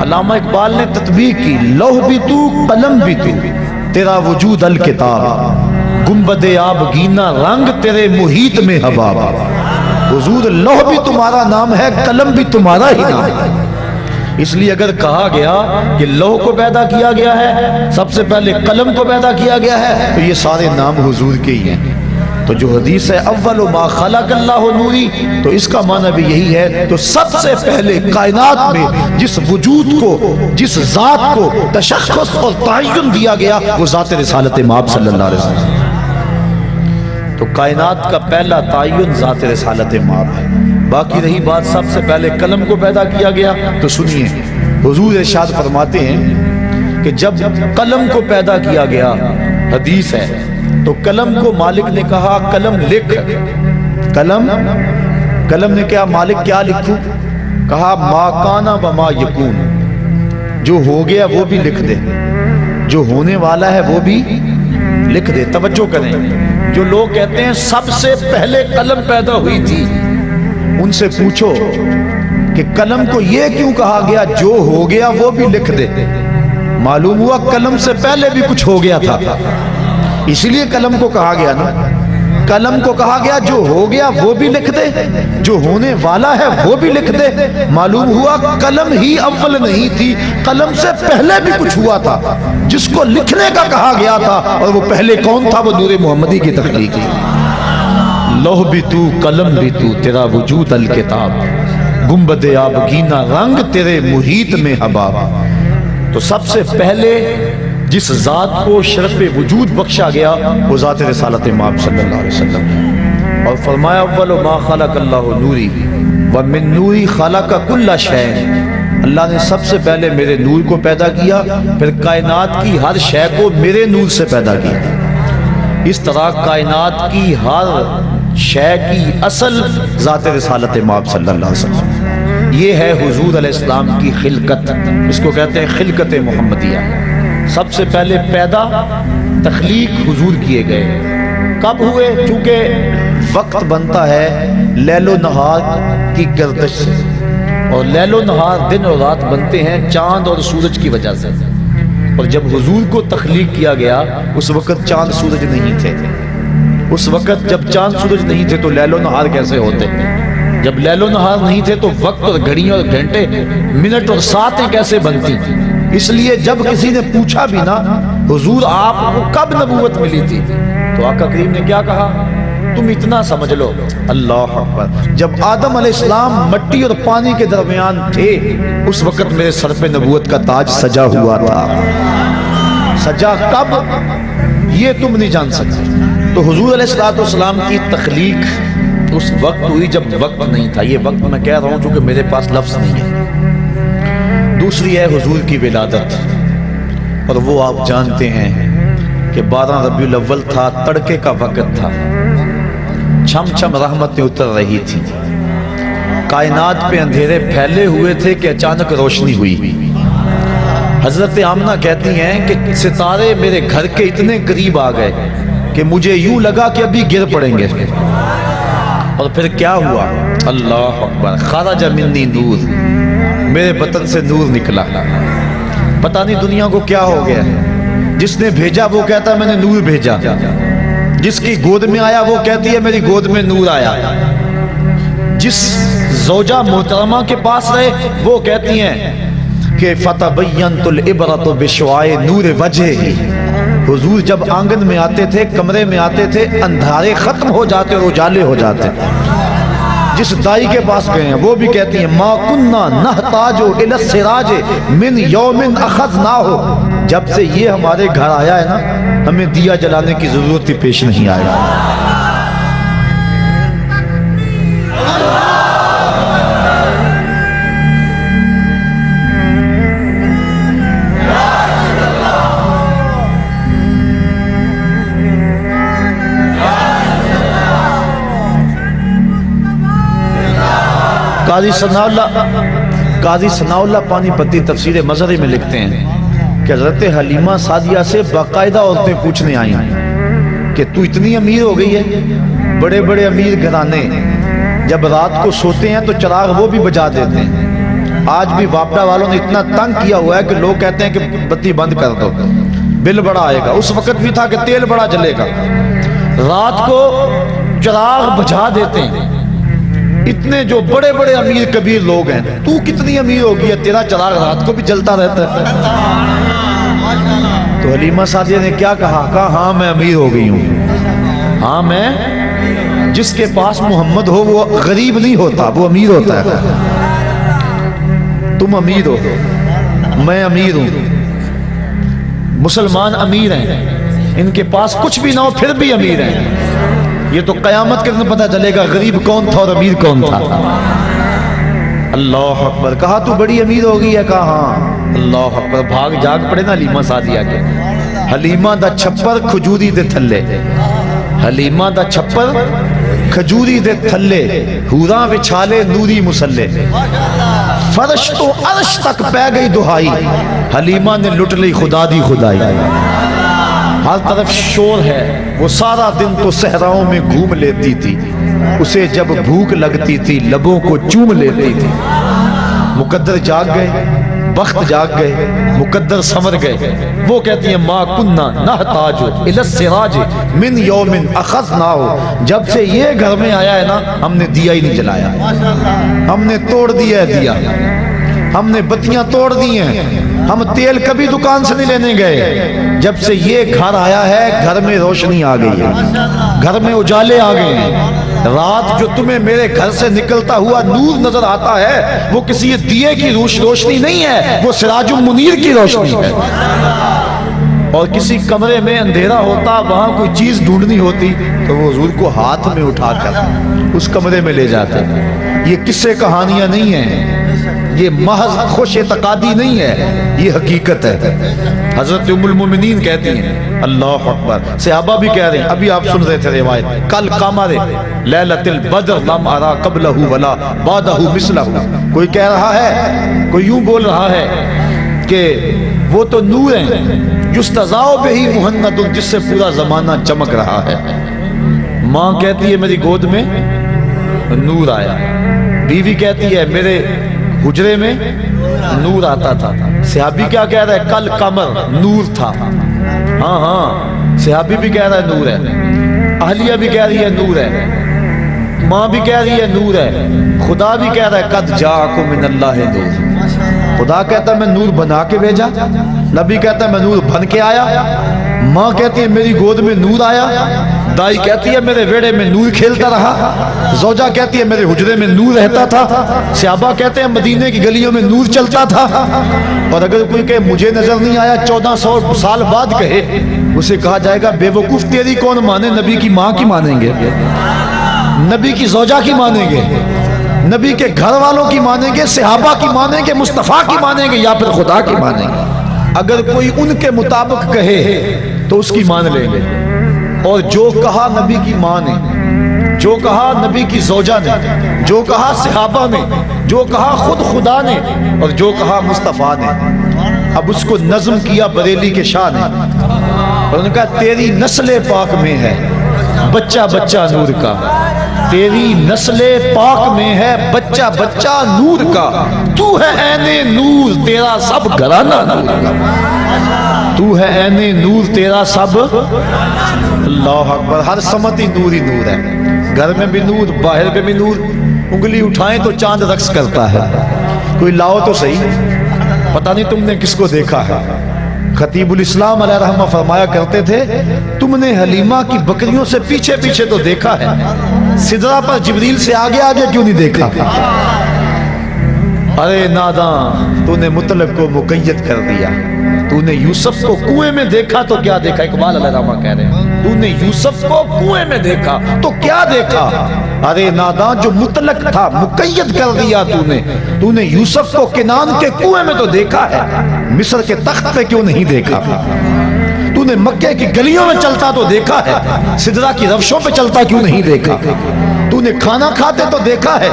علامہ اقبال نے تطبیق کی، لوح بھی تو قلم بھی تو، تیرا وجود الکتاب، گنبد آب گینا رنگ تیرے محیط میں حباب۔ حضور لوح بھی تمہارا نام ہے، قلم بھی تمہارا ہی نام ہے۔ اس لیے اگر کہا گیا کہ لوح کو پیدا کیا گیا ہے، سب سے پہلے قلم کو پیدا کیا گیا ہے، تو یہ سارے نام حضور کے ہی ہیں۔ تو جو حدیث ہے اول ما خلق اللہ نوری، تو اس کا معنی بھی یہی ہے۔ تو سب سے پہلے کائنات میں جس وجود کو، جس ذات کو تشخص اور تعین دیا گیا، وہ ذات رسالت مآب صلی اللہ علیہ وسلم۔ تو کائنات کا پہلا تعین ذات رسالت مآب ہے۔ باقی رہی بات سب سے پہلے قلم کو پیدا کیا گیا، تو سنیے حضور ارشاد فرماتے ہیں کہ جب قلم کو پیدا کیا گیا، حدیث ہے، تو قلم کو مالک نے کہا قلم لکھ۔ قلم نے کہا مالک کیا لکھوں؟ کہا ما کانا و ما یکون، جو ہو گیا وہ بھی لکھ دے، جو ہونے والا ہے وہ بھی لکھ دے۔ توجہ کریں، جو لوگ کہتے ہیں سب سے پہلے قلم پیدا ہوئی تھی، ان سے پوچھو کہ قلم کو یہ کیوں کہا گیا جو ہو گیا وہ بھی لکھ دے؟ معلوم ہوا قلم سے پہلے بھی کچھ ہو گیا تھا، اس لیے قلم کو کہا گیا نا۔ قلم کو کہا گیا جو ہو گیا وہ بھی لکھ دے، جو ہونے والا ہے وہ بھی لکھ دے۔ معلوم ہوا قلم ہی اول نہیں تھی، قلم سے پہلے بھی کچھ ہوا تھا جس کو لکھنے کا کہا گیا تھا، اور وہ پہلے کون تھا؟ وہ نور محمدی کی تخلیق ہے۔ لوح بھی تو قلم بھی تو، تیرا وجود الکتاب، گنبد آبگینہ رنگ تیرے محیط میں حباب۔ تو سب سے پہلے جس ذات کو شرف وجود بخشا گیا وہ ذات رسالت مآب صلی اللہ علیہ وسلم، اور فرمایا اول ما خلق اللہ نوری ومن نوری خلق کل شیء۔ اللہ نے سب سے پہلے میرے نور کو پیدا کیا، پھر کائنات کی ہر شے کو میرے نور سے پیدا کیا۔ اس طرح کائنات کی ہر شے کی اصل ذات رسالت مآب صلی اللہ علیہ وسلم۔ یہ ہے حضور علیہ السلام کی خلقت، اس کو کہتے ہیں خلقت محمدیہ۔ سب سے پہلے پیدا تخلیق حضور کیے گئے، کب ہوئے؟ چونکہ وقت بنتا ہے لیل و نہار کی گردش سے، اور لیل و نہار دن اور رات بنتے ہیں چاند اور سورج کی وجہ سے۔ اور جب حضور کو تخلیق کیا گیا اس وقت چاند سورج نہیں تھے، اس وقت جب چاند سورج نہیں تھے تو لیل و نہار کیسے ہوتے؟ جب لیل و نہار نہیں تھے تو وقت اور گھڑیاں اور گھنٹے، منٹ اور ساعتیں کیسے بنتی؟ اس لیے جب کسی نے پوچھا بھی نا حضور آپ کو کب نبوت ملی تھی، تو آقا کریم نے کیا کہا؟ تم اتنا سمجھ لو، اللہ اکبر، جب آدم علیہ السلام مٹی اور پانی کے درمیان تھے اس وقت میرے سر پہ نبوت کا تاج سجا ہوا تھا۔ سجا کب یہ تم نہیں جان سکتے۔ تو حضور علیہ السلام کی تخلیق اس وقت ہوئی جب وقت نہیں تھا۔ یہ وقت میں کہہ رہا ہوں چونکہ میرے پاس لفظ نہیں ہے۔ دوسری ہے حضور کی ولادت، اور وہ آپ جانتے ہیں کہ 12 ربیع الاول تھا، تڑکے کا وقت تھا، چھم چھم رحمتیں اتر رہی تھی، کائنات پہ اندھیرے پھیلے ہوئے تھے کہ اچانک روشنی ہوئی۔ حضرت آمنہ کہتی ہیں کہ ستارے میرے گھر کے اتنے قریب آ گئے کہ مجھے یوں لگا کہ ابھی گر پڑیں گے، اور پھر کیا ہوا؟ اللہ اکبر، خرج منی نور، میرے بطن سے نور نکلا۔ پتہ نہیں دنیا کو کیا ہو گیا، جس نے بھیجا وہ کہتا ہے میں نے نور بھیجا، جس کی گود میں آیا وہ کہتی ہے میری گود میں نور آیا، جس زوجہ محترمہ کے پاس رہے وہ کہتی ہیں کہ فتبینت العبرۃ بشعاع نور وجہہ۔ حضور جب آنگن میں آتے تھے، کمرے میں آتے تھے، اندھارے ختم ہو جاتے اور اجالے ہو جاتے۔ جس دائی کے پاس گئے ہیں وہ بھی کہتی ہیں ما کننا نحتاج الی السراج من یوم اخذناہ، جب سے یہ ہمارے گھر آیا ہے نا ہمیں دیا جلانے کی ضرورت ہی پیش نہیں آئی۔ قاضی ثناء اللہ پانی پتی تفسیر مظہری میں لکھتے ہیں کہ حضرت حلیمہ سعدیہ سے باقاعدہ عورتیں پوچھنے آئی کہ تو اتنی امیر ہو گئی ہے. بڑے بڑے امیر گھرانے جب رات کو سوتے ہیں تو چراغ وہ بھی بجا دیتے ہیں. آج بھی واپڈا والوں نے اتنا تنگ کیا ہوا ہے کہ لوگ کہتے ہیں کہ بتی بند کر دو، بل بڑا آئے گا. اس وقت بھی تھا کہ تیل بڑا جلے گا، رات کو چراغ بجھا دیتے ہیں. اتنے جو بڑے بڑے امیر کبیر لوگ ہیں، تو کتنی امیر ہوگی ہے، تیرا چراغ رات کو بھی جلتا رہتا ہے. تو حلیمہ سعدیہ نے کیا کہا ہاں میں امیر ہو گئی ہوں. ہاں میں، جس کے پاس محمد ہو وہ غریب نہیں ہوتا، وہ امیر ہوتا ہے. تم امیر ہو، میں امیر ہوں. مسلمان امیر ہیں، ان کے پاس کچھ بھی نہ ہو پھر بھی امیر ہیں. یہ تو قیامت کے دن پتہ چلے گا غریب کون تھا اور امیر کون تھا. اللہ اکبر. کہا تو بڑی امیر ہو گئی ہے، کہا ہاں. اللہ اکبر. بھاگ جاگ پڑے نا حلیمہ سعدیہ کے. حلیمہ دا چھپر کھجوری دے تھلے، حلیمہ دا چھپر کھجوری دے تھلے، حوراں وچھالے نوری مسلے. فرش تو عرش تک پہ گئی دہائی، حلیمہ نے لٹ لی خدا دی خدائی. ہر طرف شور ہے، وہ سارا دن تو صحراؤں میں گھوم لیتی تھی. اسے جب بھوک لگتی تھی لبوں کو چوم لیتی تھی. مقدر جاگ گئے، وقت جاگ گئے، مقدر سمر گئے. وہ کہتی ہیں ما کننا نحتاج الی السراج من یوم اخذناہ. جب سے یہ گھر میں آیا ہے نا، ہم نے دیا ہی نہیں جلایا، ہم نے توڑ دیا ہے دیا، ہم نے بتیاں توڑ دی ہیں، ہم تیل کبھی دکان سے نہیں لینے گئے. جب سے یہ گھر آیا ہے گھر میں روشنی آ گئی ہے، گھر میں اجالے آ گئے ہیں. رات جو تمہیں میرے گھر سے نکلتا ہوا نور نظر آتا ہے وہ کسی دیے کی روشنی نہیں ہے، وہ سراج المنیر کی روشنی ہے. اور کسی کمرے میں اندھیرا ہوتا، وہاں کوئی چیز ڈھونڈنی ہوتی تو وہ حضور کو ہاتھ میں اٹھا کر اس کمرے میں لے جاتے. یہ قصے کہانیاں نہیں ہیں، یہ محض خوش اعتقادی نہیں ہے، یہ حقیقت ہے. حضرت ام المومنین کہتی ہیں اللہ اکبر. صحابہ بھی کہہ رہے ہیں، ابھی آپ سن رہے تھے روایت، کل قمر لیلۃ البدر لم ارا قبلہ ولا بعدہ مثلہ. کوئی کہہ رہا ہے، کوئی یوں بول رہا ہے کہ وہ تو نور ہیں یستضاء بہ مہند، جس سے پورا زمانہ چمک رہا ہے. ماں کہتی ہے میری گود میں نور آیا. بیوی کہتی ہے میرے حجرے میں نور آتا تھا. صحابی کیا کہہ رہا ہے؟ کل قمر نور تھا. ہاں ہاں، صحابی بھی کہہ رہا ہے نور ہے، اہلیہ بھی کہہ رہی ہے نور ہے، ماں بھی کہہ رہی ہے نور ہے، خدا بھی کہہ رہا ہے قد جاءکم من اللہ نور. خدا کہتا ہے میں نور بنا کے بھیجا، نبی کہتا ہے میں نور بن کے آیا. ماں کہتی ہے میری گود میں نور آیا، دائی کہتی ہے میرے ویڑے میں نور کھیلتا رہا، زوجہ کہتی ہے میرے حجرے میں نور رہتا تھا، صحابہ کہتے ہیں مدینے کی گلیوں میں نور چلتا تھا. اور اگر کوئی کہے مجھے نظر نہیں آیا 1400 سال بعد کہے، اسے کہا جائے گا بے وقوف تیری کون مانے، نبی کی ماں کی مانیں گے، نبی کی زوجہ کی مانیں گے، نبی کے گھر والوں کی مانیں گے، صحابہ کی مانیں گے، مصطفیٰ کی مانیں گے، یا پھر خدا کی مانیں گے. اگر کوئی ان کے مطابق کہے تو اس کی مان لیں گے. اور جو کہا نبی کی ماں نے، جو کہا نبی کی زوجہ نے، جو کہا صحابہ نے، جو کہا خود خدا نے، اور جو کہا مصطفیٰ نے، اب اس کو نظم کیا بریلی کے شاہ نے. اور انہوں نے کہا تیری نسل پاک میں ہے بچہ بچہ نور کا، تیری نسل پاک میں ہے بچہ بچہ نور کا. تو ہے عین نور تیرا سب گھرانہ نور کا، تو ہے عین نور تیرا سب. اللہ اکبر. ہر سمت ہی نور ہے، گھر میں بھی نور، باہر میں بھی نور. انگلی اٹھائیں تو چاند رقص کرتا ہے. کوئی لاؤ تو صحیح، پتہ نہیں تم نے کس کو دیکھا ہے. خطیب الاسلام علیہ رحمہ فرمایا کرتے تھے تم نے حلیمہ کی بکریوں سے پیچھے پیچھے تو دیکھا ہے، سدرہ پر جبریل سے آگے آگے کیوں نہیں دیکھا؟ ارے نادان، تو نے مطلق کو مقید کر دیا. تو نے یوسف کو کنویں میں دیکھا تو کیا دیکھا؟ اقبال علیہ رحمہ کہہ رہے ہیں تو نے یوسف کو کنویں میں دیکھا تو کیا دیکھا؟ ارے نادان، جو مطلق تھا مقید کر دیا تو نے یوسف کو کنان کے کنویں میں تو دیکھا ہے، مصر کے تخت پہ کیوں نہیں دیکھا؟ تو نے مکے کی گلیوں میں چلتا تو دیکھا ہے، سدرا کی روشوں پہ چلتا کیوں نہیں دیکھا؟ تو نے کھانا کھاتے تو دیکھا ہے،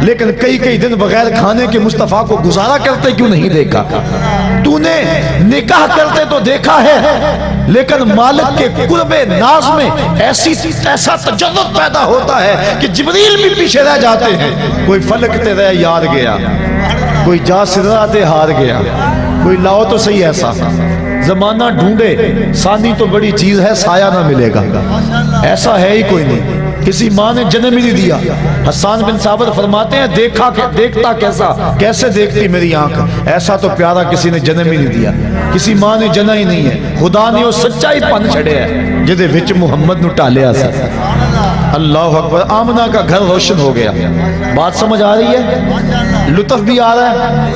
لیکن کئی کئی دن بغیر کھانے کے مصطفیٰ کو گزارا کرتے کیوں نہیں دیکھا؟ تو نے نکاح کرتے تو دیکھا ہے، لیکن مالک کے قرب ناز میں ایسا تجرد پیدا ہوتا ہے کہ جبریل بھی پیچھے رہ جاتے ہیں۔ کوئی فلک تے رہ یار گیا، کوئی جا سدرا تے ہار گیا، کوئی لاؤ تو صحیح ایسا زمانہ ڈھونڈے، ثانی تو بڑی چیز ہے، سایہ نہ ملے گا، ایسا ہے ہی کوئی نہیں۔ کسی ماں نے جنم ہی نہیں دیا۔ حسان بن ثابت فرماتے ہیں دیکھتا کیسا، کیسے دیکھتی میری آنکھ، ایسا تو پیارا کسی نے جنم ہی نہیں دیا، کسی ماں نے جنا ہی نہیں ہے۔ خدا نے وہ سچائی پن چھڑے ہے جدے وچ محمد نو ٹالیا سی۔ اللہ اکبر، آمنہ کا گھر روشن ہو گیا۔ بات سمجھ آ رہی ہے؟ لطف بھی آ رہا ہے؟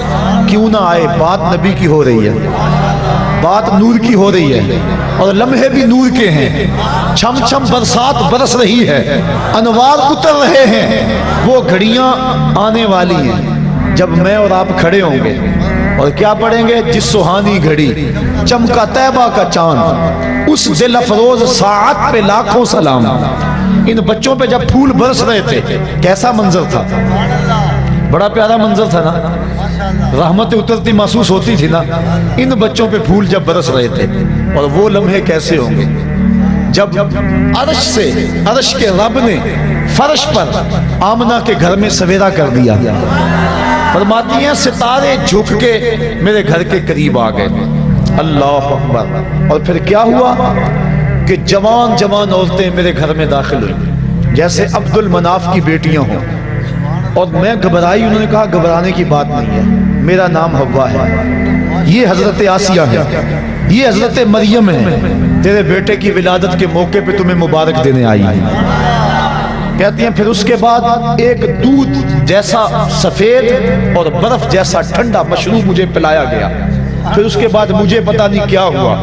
کیوں نہ آئے، بات نبی کی ہو رہی ہے، بات نور کی ہو رہی ہے، اور لمحے بھی نور کے ہیں۔ چھم چھم برسات برس رہی ہے، انوار اتر رہے ہیں، وہ گھڑیاں آنے والی ہیں جب میں اور آپ کھڑے ہوں گے اور کیا پڑھیں گے؟ جس سہانی گھڑی چمکا طیبہ کا چاند، اس دل افروز ساعت پہ لاکھوں سلام۔ ان بچوں پہ جب پھول برس رہے تھے کیسا منظر تھا؟ بڑا پیارا منظر تھا نا، رحمت اترتی محسوس ہوتی تھی نا۔ ان بچوں پہ پھول جب برس رہے تھے، اور وہ لمحے کیسے ہوں گے جب عرش کے رب نے فرش پر آمنہ کے گھر میں سویرا کر دیا۔ فرماتی ہیں ستارے جھک کے میرے گھر کے قریب آ گئے۔ اللہ اکبر۔ اور پھر کیا ہوا کہ جوان جوان عورتیں میرے گھر میں داخل ہوئی، جیسے عبد المناف کی بیٹیاں ہوں، اور میں گھبرائی۔ انہوں نے کہا گھبرانے کی بات نہیں ہے، میرا نام حوا ہے، یہ حضرت آسیہ ہے، یہ حضرت مریم ہے، تیرے بیٹے کی ولادت کے موقع پہ تمہیں مبارک دینے آئی ہے۔ کہتی ہیں پھر اس کے بعد ایک دودھ جیسا سفید اور برف جیسا ٹھنڈا مشروب مجھے پلایا گیا۔ پھر اس کے بعد مجھے پتا نہیں کیا ہوا،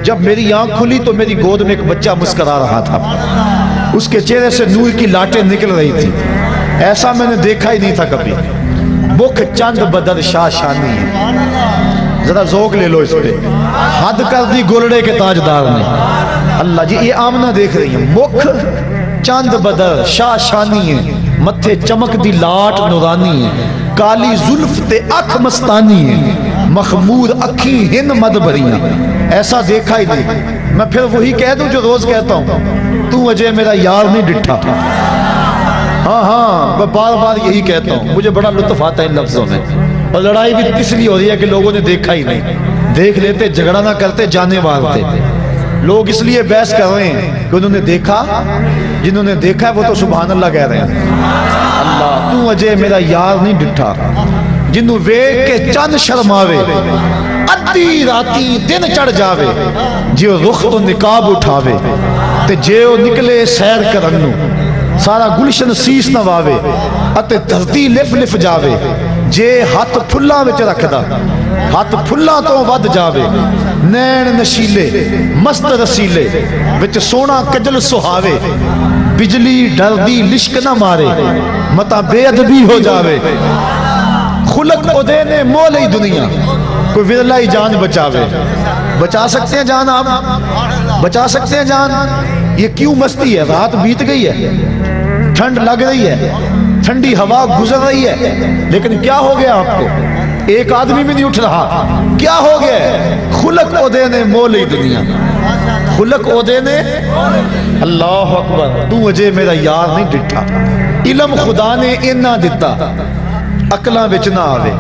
جب میری آنکھ کھلی تو میری گود میں ایک بچہ مسکرا رہا تھا، اس کے چہرے سے نور کی لاٹیں نکل رہی تھی، ایسا میں نے دیکھا ہی نہیں تھا کبھی۔ مکھ چند بدر شاہ شانی ہے، ذرا ذوق لے لو اس پہ، حد کر دی گولڑے کے تاجدار نے۔ اللہ جی، یہ آمنہ دیکھ رہی ہے، مکھ چند بدر شاہ شانی ہے، متھے چمک دی لاٹ نورانی ہے، کالی زلف تے اکھ مستانی ہے، مخمور اکھی ہن مد بھریاں، ایسا دیکھا ہی نہیں۔ میں پھر وہی کہہ دوں جو روز کہتا ہوں، تو اجے میرا یار نہیں ڈٹھا۔ ہاں میں بار بار یہی کہتا ہوں، مجھے بڑا لطف آتا ہے ان لفظوں میں۔ اور لڑائی بھی اس لیے ہو رہی ہے کہ لوگوں نے دیکھا ہی نہیں، دیکھ لیتے جھگڑا نہ کرتے، جانے مارتے۔ لوگ اس لیے بحث کر رہے ہیں کہ انہوں نے دیکھا، جنہوں نے دیکھا ہے وہ تو سبحان اللہ کہہ رہے ہیں۔ اللہ تو اجے میرا یار نہیں ڈٹھا، جنوں ویکھ کے چند شرماوے، ادھی راتی دن چڑھ جاوے، جیو رخ تو نقاب اٹھاوے، تے جیو نکلے سیر کرن نو سارا گلشن سیس نواوے، اتے دھرتی لف لف جاوے، جے ہاتھ پھلاں وچ رکھدا ہاتھ پھلاں تو ود جاوے، نین نشیلے مست رسیلے وچ سونا کجل سہاوے، بجلی ڈردی لشک نہ مارے، متا بے ادبی ہو جاوے، خلق او دے نے مول ہی دنیا، کوئی ورلا ہی جان بچاوے۔ بچا سکتے ہیں جان؟ آپ بچا سکتے ہیں جان؟ یہ کیوں مستی ہے؟ رات بیت گئی ہے، ٹھنڈ لگ رہی ہے، ٹھنڈی ہوا گزر رہی ہے، لیکن کیا ہو گیا آپ کو؟ ایک آدمی بھی نہیں اٹھ رہا، کیا ہو گیا؟ خلق او دے نے مول ہی دنیا، خلق او دے نے۔ اللہ اکبر۔ تو اجے میرا یار نہیں ڈٹھا، علم خدا نے اینا دتا، عقلاں وچ نہ آوے،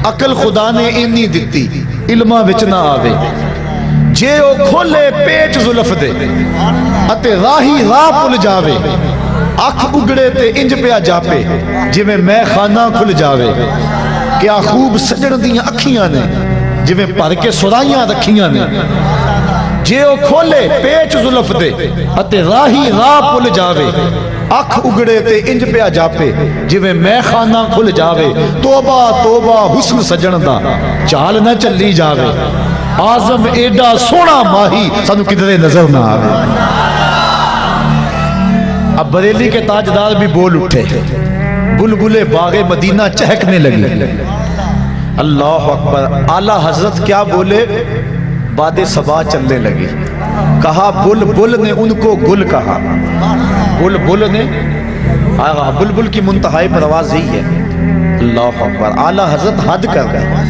عقل خدا نے اینی دتی، علماں وچ نہ آوے، جے او کھولے پیٹ زلف دے، اتے راہی راہ پل جاوے، اکھ اگڑے تے انج پیا جاپے، جویں میں خانہ کھل جاوے، کیا خوب سجن دیاں اکھیاں نے، جویں پر کے سرائیاں رکھیاں نے، جے او کھولے پیٹ زلف دے، اتے راہی راہ پل جاوے، اکھ اگڑے تے انج پیا جاپے، جویں میں خانہ کھل جاوے، توبہ توبہ حسن سجن دا چال نہ چلی جاوے، آزم ایڈا سونا ماہی سانو کدھرے نظر نہ آوے۔ اب بریلی کے تاجدار بھی بول اٹھے، بلبلے باغ مدینہ چہکنے لگی۔ اللہ اکبر۔ اعلیٰ حضرت کیا بولے؟ باد صبا چلنے لگی. کہا بل بل نے ان کو گل کہا. بل بل نے بلبل کی منتہائی پرواز یہی ہے. اللہ اکبر. اعلیٰ حضرت حد کر گئے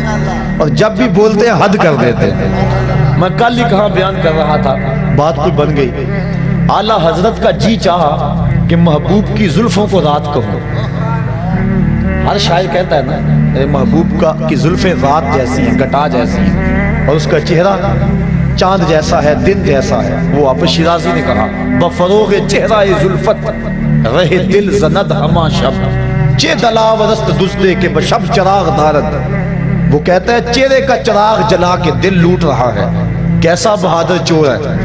اور جب بھی بولتے ہیں حد کر دیتے ہیں. میں کل ہی کہاں بیان کر رہا تھا, بات کوئی بن گئی. اعلیٰ حضرت کا جی چاہا کہ محبوب کی زلفوں کو رات کہوں. ہر شاعر کہتا ہے نا میرے محبوب کا کی زلفیں رات جیسی ہیں, گٹا جیسی ہیں, اور اس کا چہرہ چاند جیسا ہے, دن جیسا ہے. وہ آپ شیرازی نے کہا بفروغ چہرہ زلفت رہے دل زند ہما شب چے دلاورست دزدے کے بشب چراغ دارد. وہ کہتا ہے چہرے کا چراغ جلا کے دل لوٹ رہا ہے. کیسا بہادر چور ہے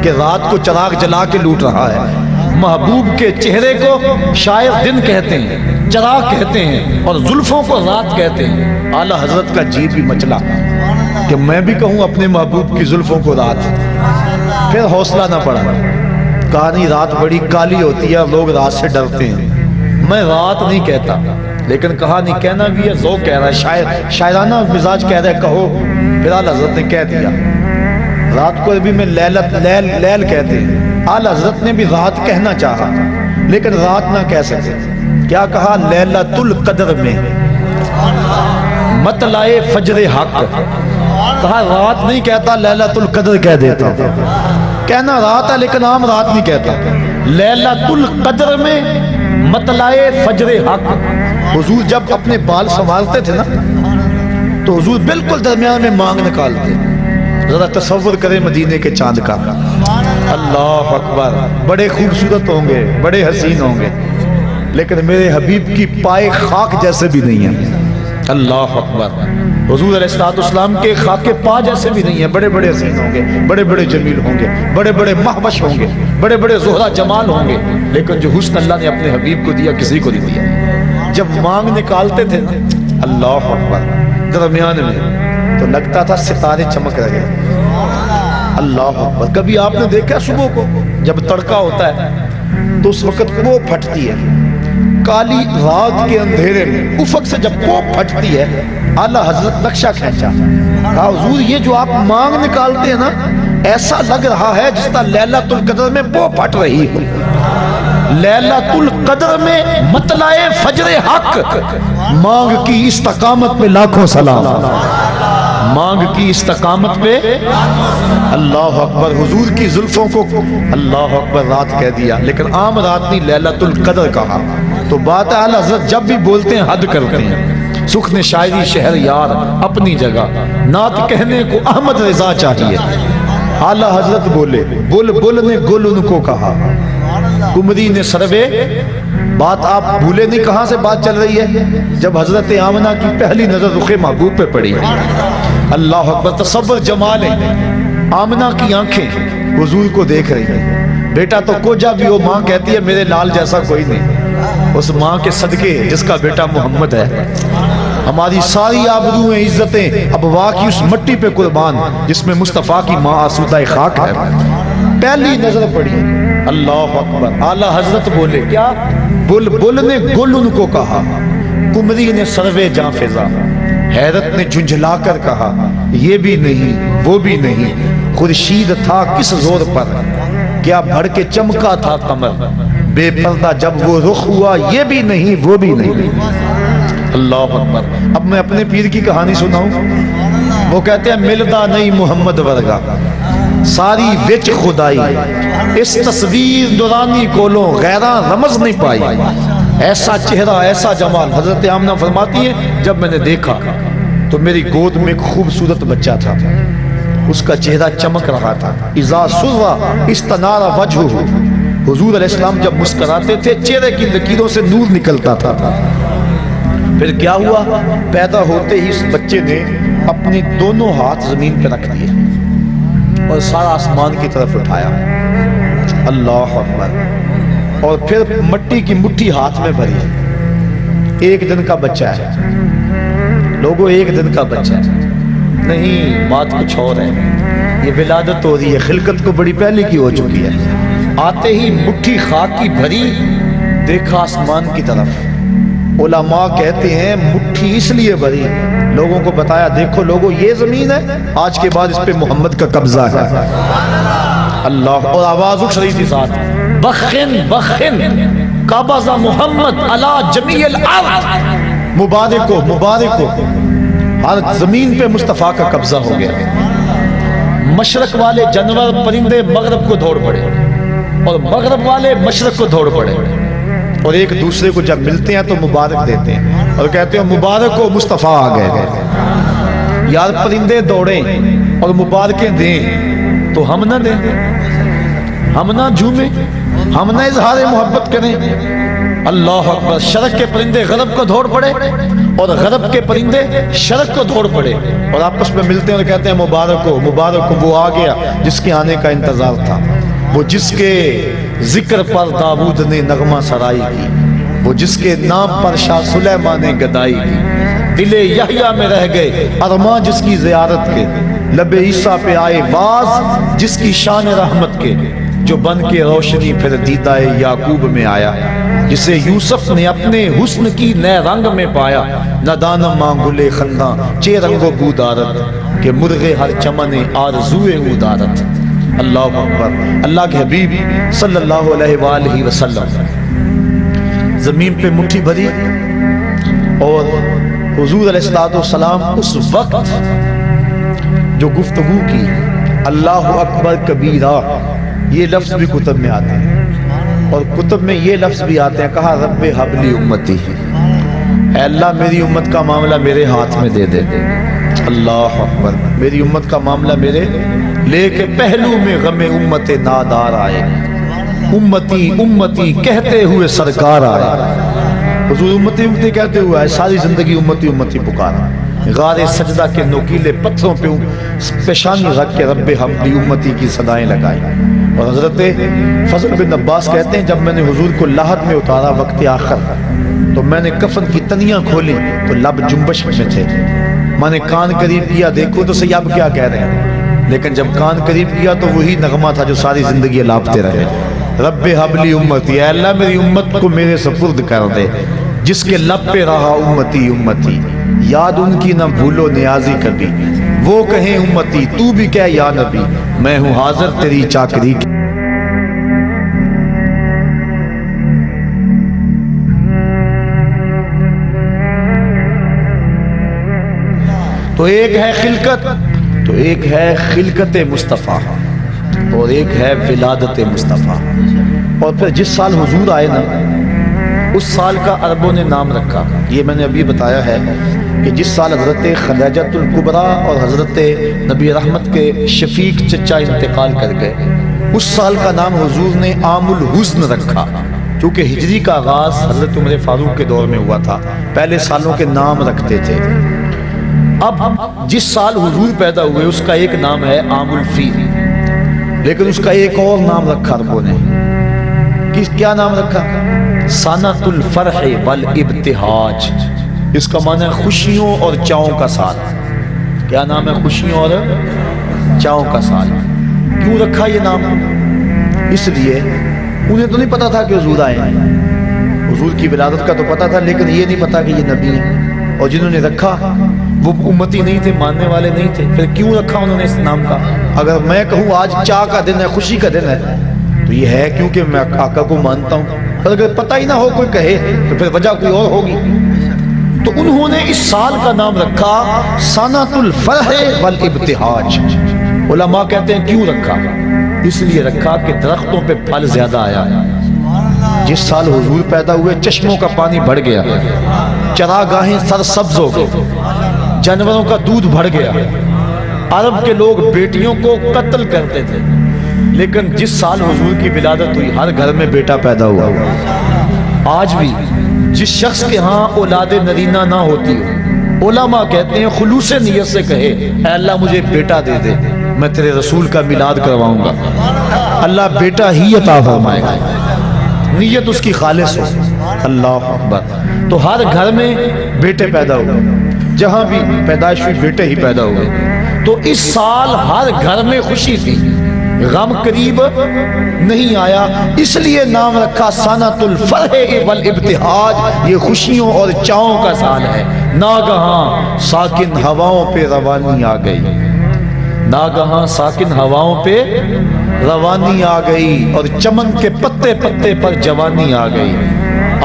کہ رات کو چراغ جلا کے لوٹ رہا ہے. محبوب کے چہرے کو شاعر دن کہتے ہیں, چراغ کہتے ہیں, اور زلفوں کو رات کہتے ہیں. اعلیٰ حضرت کا جی بھی مچلا کہ میں بھی کہوں اپنے محبوب کی زلفوں کو رات. پھر حوصلہ نہ پڑا. کہا نہیں رات بڑی کالی ہوتی ہے, لوگ رات سے ڈرتے ہیں. میں رات نہیں کہتا, لیکن کہا نہیں کہنا بھی ہے, ذوق کہہ رہا ہے, شاعر شاعرانہ مزاج کہہ رہا ہے کہو. پھر اعلیٰ حضرت نے کہہ دیا. رات کو عربی میں لیل کہتے ہیں. اعلیٰ حضرت نے بھی رات کہنا چاہا لیکن رات نہ کہہ سکتے. کیا کہا لیلۃ القدر میں مطلع فجر حق. کہا رات نہیں کہتا, لیلۃ القدر کہہ دیتا. کہنا رات ہے لیکن عام رات نہیں کہتا. لیلۃ القدر میں مطلع فجر حق. حضور جب اپنے بال سنوارتے تھے نا تو حضور بالکل درمیان میں مانگ نکالتے. ذرا تصور کریں مدینے کے چاند کا. اللہ اکبر. بڑے خوبصورت ہوں گے, بڑے حسین ہوں گے, لیکن میرے حبیب کی پائے خاک جیسے بھی نہیں ہیں. اللہ اکبر. حضور علیہ السلام کے خاک پا جیسے بھی نہیں ہیں. بڑے بڑے حسین ہوں گے, بڑے بڑے جمیل ہوں گے, بڑے بڑے مہوش ہوں گے, بڑے بڑے زہرہ جمال ہوں گے, لیکن جو حسن اللہ نے اپنے حبیب کو دیا کسی کو نہیں دیا. جب مانگ نکالتے تھے نا اللہ اکبر درمیان میں تو لگتا تھا ستارے چمک رہے. اللہ اکبر. کبھی آپ نے دیکھا صبح کو جب تڑکا ہوتا ہے تو اس وقت وہ پھٹتی ہے کالی رات کے اندھیرے میں, افق سے جب وہ پھٹتی ہے. اعلیٰ حضرت نقشہ کھینچا. کہا حضور یہ جو آپ مانگ نکالتے ہیں نا ایسا لگ رہا ہے جس طرح لیلۃ القدر میں وہ پھٹ رہی ہو. لیلۃ القدر میں مطلع فجر حق. مانگ کی استقامت پہ لاکھوں سلام. مانگ کی استقامت پہ اللہ اکبر. حضور کی زلفوں کو اللہ اکبر رات کہہ دیا, لیکن عام رات نہیں, لیلۃ القدر کہا. تو بات اعلیٰ حضرت جب بھی بولتے ہیں حد کرتے ہیں. سخن شاعری شہر یار اپنی جگہ, نعت کہنے کو احمد رضا چاہیے. اعلیٰ حضرت بولے بل بل نے گل ان کو کہا, کمری نے سروے. بات آپ بھولے نہیں کہاں سے بات چل رہی ہے, جب حضرت آمنہ کی پہلی نظر رخ محبوب پہ پڑی. اللہ اکبر. تصور جمال ہے. آمنہ کی آنکھیں حضور کو دیکھ رہی ہیں. بیٹا تو کوجا بھی ہو, ماں کہتی ہے میرے لال جیسا کوئی نہیں. اس ماں کے صدقے جس کا بیٹا محمد ہے ہماری ساری آبرویں عزتیں اب واہ کی اس مٹی پہ قربان جس میں مصطفیٰ کی ماں آسودہ خاک ہے. پہلی نظر پڑی. اللہ اکبر. اعلیٰ حضرت بولے کیا بل بل نے گل ان کو کہا, کمری نے سروے جاں فضا. حیرت نے جھنجھلا کر کہا یہ بھی نہیں وہ بھی نہیں, خورشید تھا کس زور پر, کیا بڑھ کے چمکا تھا قمر, بے پردہ جب وہ رخ ہوا یہ بھی نہیں وہ بھی نہیں. اللہ اکبر. اب میں اپنے پیر کی کہانی سناؤں. وہ کہتے ہیں ملدا نہیں محمد ورگا ساری وچ خدائی, اس تصویر نورانی کولوں غیراں رمز نہیں پائی. ایسا چہرہ ایسا جمال. حضرت آمنہ فرماتی ہے جب میں نے دیکھا تو میری گود میں ایک خوبصورت بچہ تھا, اس کا چہرہ چمک رہا تھا. اذا سرّ استنار وجہہ. حضور علیہ السلام جب مسکراتے تھے چہرے کی لکیروں سے نور نکلتا تھا. پھر کیا ہوا, پیدا ہوتے ہی اس بچے نے اپنے دونوں ہاتھ زمین پہ رکھ دیے اور سارا آسمان کی طرف اٹھایا. اللہ اکبر. اور پھر مٹی کی مٹھی ہاتھ میں بھری. ایک دن کا بچہ ہے لوگوں, ایک دن کا بچہ ہے. نہیں, بات کچھ اور ہے. یہ ولادت ہو رہی ہے, خلقت کو بڑی پہلے کی ہو چکی ہے. آتے ہی مٹھی خاک کی بھری, دیکھا آسمان کی طرف. علماء کہتے ہیں مٹھی اس لیے بھری, لوگوں کو بتایا دیکھو لوگوں یہ زمین ہے، آج کے بعد اس پہ محمد کا قبضہ ہے۔ اللہ، اور آواز اٹھ رہی تھی ساتھ، بخن بخن قبض محمد علی جمیع الارض، مبارک ہو مبارک ہو، ہر زمین پہ مصطفیٰ کا قبضہ ہو گیا۔ مشرق والے جانور پرندے مغرب کو دوڑ پڑے اور مغرب والے مشرق کو دوڑ پڑے، اور ایک دوسرے کو جب ملتے ہیں تو مبارک دیتے ہیں اور کہتے ہیں مبارک ہو مصطفیٰ آ گئے۔ یار پرندے دوڑیں اور مبارکیں دیں تو ہم نہ دیں، ہم نہ جھومیں، ہم نہ اظہار محبت کریں۔ اللہ اکبر، شرق کے پرندے غرب کو دوڑ پڑے اور غرب کے پرندے شرق کو دوڑ پڑے اور آپس میں ملتے ہیں اور کہتے ہیں مبارک ہو مبارک ہو، وہ آ گیا جس کے آنے کا انتظار تھا، وہ جس کے ذکر پر داؤد نے نغمہ سرائی کی، وہ جس کے نام پر شاہ سلیمان نے گدائی کی، دل یحییٰ میں رہ گئے ارماں جس کی زیارت کے، لب عیسیٰ پہ آئے باز جس کی شان رحمت کے، جو بن کے روشنی پھر دیدہ یعقوب میں آیا، جسے یوسف نے اپنے حسن کی نئے رنگ میں پایا، نہ دانم ماں گلے خنداں چے رنگ و بودارت، کہ مرغے ہر چمن آرزوئے اودارت۔ اللہ اکبر، اللہ کے حبیب صلی اللہ علیہ وآلہ وسلم زمین پہ مٹھی بھری اور حضور علیہ السلام اس وقت جو گفتگو کی، اللہ اکبر کبیرہ، یہ لفظ بھی کتب میں آتے ہیں اور کتب میں یہ لفظ بھی آتے ہیں، کہا رب حبلی امتی، اے اللہ میری امت کا معاملہ میرے ہاتھ میں دے دے۔ اللہ اکبر، میری امت کا معاملہ میرے، لے کے پہلو میں غم امت نادار آئے، امتی امتی کہتے ہوئے سرکار آئے۔ حضور امتی امتی کہتے ہوئے آئے، ساری زندگی امتی امتی پکارا، غار سجدہ کے نوکیلے پتھروں پہ پیشانی رکھ کے رب حبلی امتی کی صدائیں لگائی۔ اور حضرت فضل بن عباس کہتے ہیں جب میں نے حضور کو لاحد میں اتارا وقت آخر، تو میں نے کفن کی تنیاں کھولیں تو لب جنبش میں تھے، میں نے کان قریب کیا دیکھو تو صحیح اب کیا کہہ رہے ہیں، لیکن جب کان قریب کیا تو وہی نغمہ تھا جو ساری زندگی الاپتے رہے، رب حبلی امتی، اے اللہ میری امت کو میرے سپرد کر دے، جس کے لب پہ رہا امتی امتی، یاد ان کی نہ بھولو نیازی کبھی، وہ کہیں امتی تو بھی کہہ یا نبی، میں ہوں حاضر تیری چاکری کی۔ تو ایک ہے خلقت، تو ایک ہے خلقت مصطفیٰ اور ایک ہے ولادت مصطفیٰ۔ اور پھر جس سال حضور آئے نا، اس سال کا عربوں نے نام رکھا، یہ میں نے ابھی بتایا ہے کہ جس سال حضرت خدیجۃ الکبریٰ اور حضرت نبی رحمت کے شفیق چچا انتقال کر گئے، اس سال کا نام حضور نے عام الحزن رکھا، کیونکہ ہجری کا آغاز حضرت عمر فاروق کے دور میں ہوا تھا، پہلے سالوں کے نام رکھتے تھے۔ اب جس سال حضور پیدا ہوئے اس کا ایک نام ہے عام الفیل، لیکن اس کا ایک اور نام رکھا عربوں نے، کیا نام رکھا؟ سنۃ الفرح والابتہاج، اس کا معنی ہے خوشیوں اور چاؤں کا سال۔ کیا نام ہے؟ خوشیوں اور چاؤں کا سال۔ کیوں رکھا یہ نام؟ اس لیے انہیں تو نہیں پتا تھا کہ حضور آئے ہیں، حضور کی ولادت کا تو پتا تھا، لیکن یہ نہیں پتا کہ یہ نبی ہیں، اور جنہوں نے رکھا وہ امتی نہیں تھے، ماننے والے نہیں تھے۔ پھر کیوں رکھا انہوں نے اس نام کا؟ اگر میں کہوں آج چاہ کا دن ہے، خوشی کا دن ہے، تو یہ ہے کیونکہ میں آقا کو مانتا ہوں، پر اگر پتہ ہی نہ ہو کوئی کہے تو پھر وجہ کوئی اور ہوگی۔ تو انہوں نے اس سال کا نام رکھا سنۃ الفرح والابتہاج۔ علماء کہتے ہیں کیوں رکھا؟ اس لیے رکھا کہ درختوں پہ پھل زیادہ آیا۔ جس سال حضور پیدا ہوئے چشموں کا پانی بڑھ گیا، چراگاہیں سرسبز ہو گئی، جانوروں کا دودھ بڑھ گیا۔ عرب کے لوگ بیٹیوں کو قتل کرتے تھے، لیکن جس سال حضور کی ولادت ہوئی ہر گھر میں بیٹا پیدا ہوا۔ آج بھی جس شخص کے ہاں اولاد نرینہ نہ ہوتی ہو، علماء کہتے ہیں خلوص نیت سے کہے اے اللہ مجھے بیٹا دے دے، میں تیرے رسول کا میلاد کرواؤں گا، اللہ بیٹا ہی عطا فرمائے گا، نیت اس کی خالص ہو۔ اللہ اکبر۔ تو ہر گھر میں بیٹے پیدا ہوئے، جہاں بھی پیدائش ہوئی بیٹے ہی پیدا ہوئے۔ تو اس سال ہر گھر میں خوشی تھی، غم قریب نہیں آیا، اس لیے نام رکھا سنۃ الفرح والابتہاج، یہ خوشیوں اور چاؤں کا سال ہے۔ ناگہاں ساکن ہواؤں پہ روانی آ گئی، ناگہاں ساکن ہواؤں پہ روانی آ گئی، اور چمن کے پتے پتے پر جوانی آ گئی۔